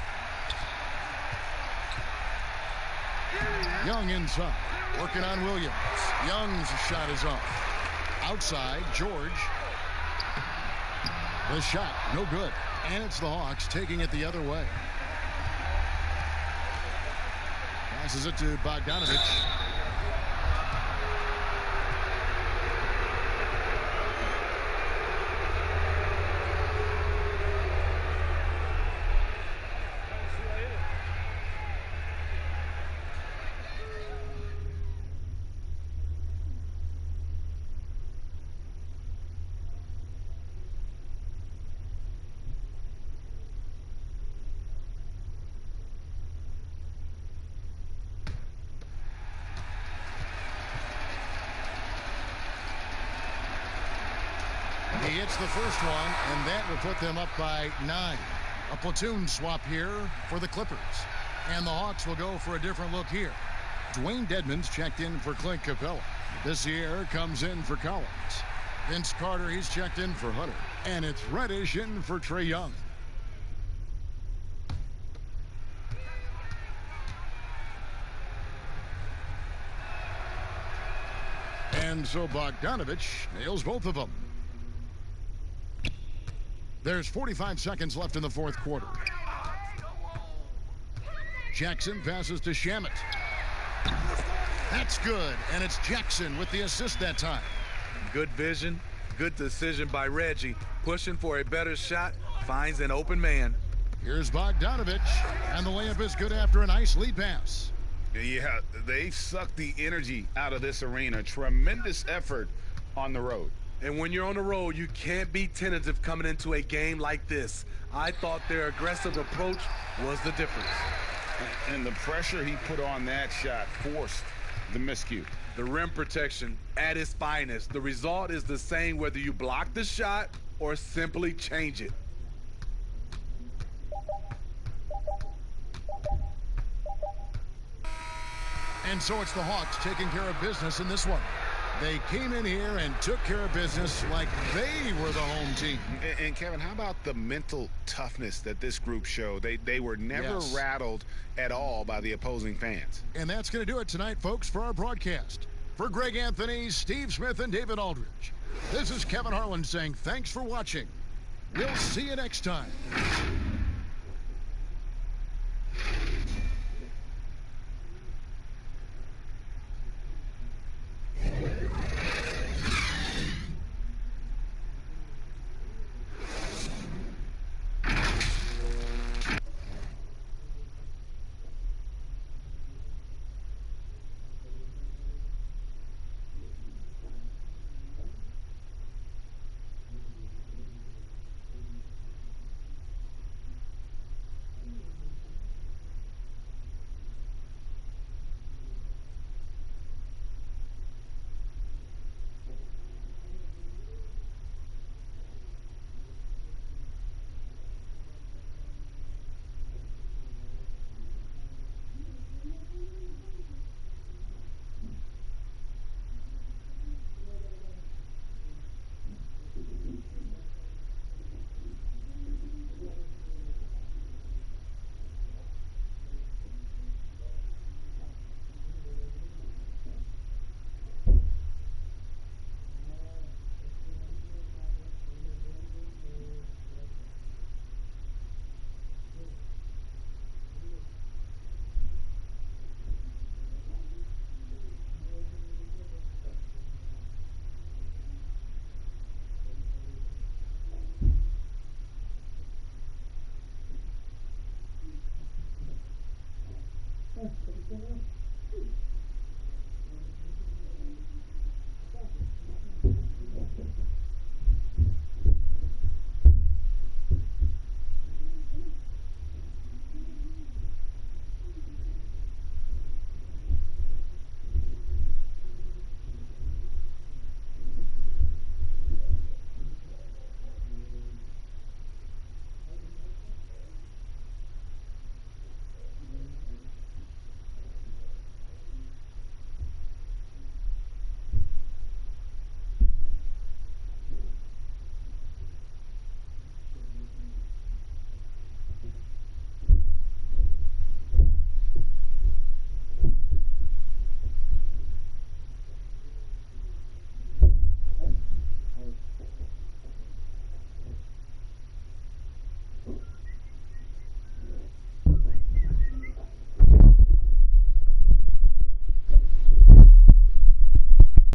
Young inside. Working on Williams. Young's shot is off. Outside, George. The shot, no good. And it's the Hawks taking it the other way. Passes it to Bogdanovich. He hits the first one, and that will put them up by 9. A platoon swap here for the Clippers. And the Hawks will go for a different look here. Dwayne Dedmon's checked in for Clint Capella. This here comes in for Collins. Vince Carter, he's checked in for Hunter. And it's Reddish in for Trae Young. And so Bogdanovich nails both of them. There's 45 seconds left in the 4th quarter. Jackson passes to Shamet. That's good, and it's Jackson with the assist that time. Good vision, good decision by Reggie. Pushing for a better shot, finds an open man. Here's Bogdanovich, and the layup is good after a nice lead pass. Yeah, they sucked the energy out of this arena. Tremendous effort on the road. And when you're on the road, you can't be tentative coming into a game like this. I thought their aggressive approach was the difference. And the pressure he put on that shot forced the miscue. The rim protection at its finest. The result is the same whether you block the shot or simply change it. And so it's the Hawks taking care of business in this one. They came in here and took care of business like they were the home team. And Kevin, how about the mental toughness that this group showed? They were never rattled at all by the opposing fans. And that's going to do it tonight, folks, for our broadcast. For Greg Anthony, Steve Smith, and David Aldridge, this is Kevin Harlan saying thanks for watching. We'll see you next time.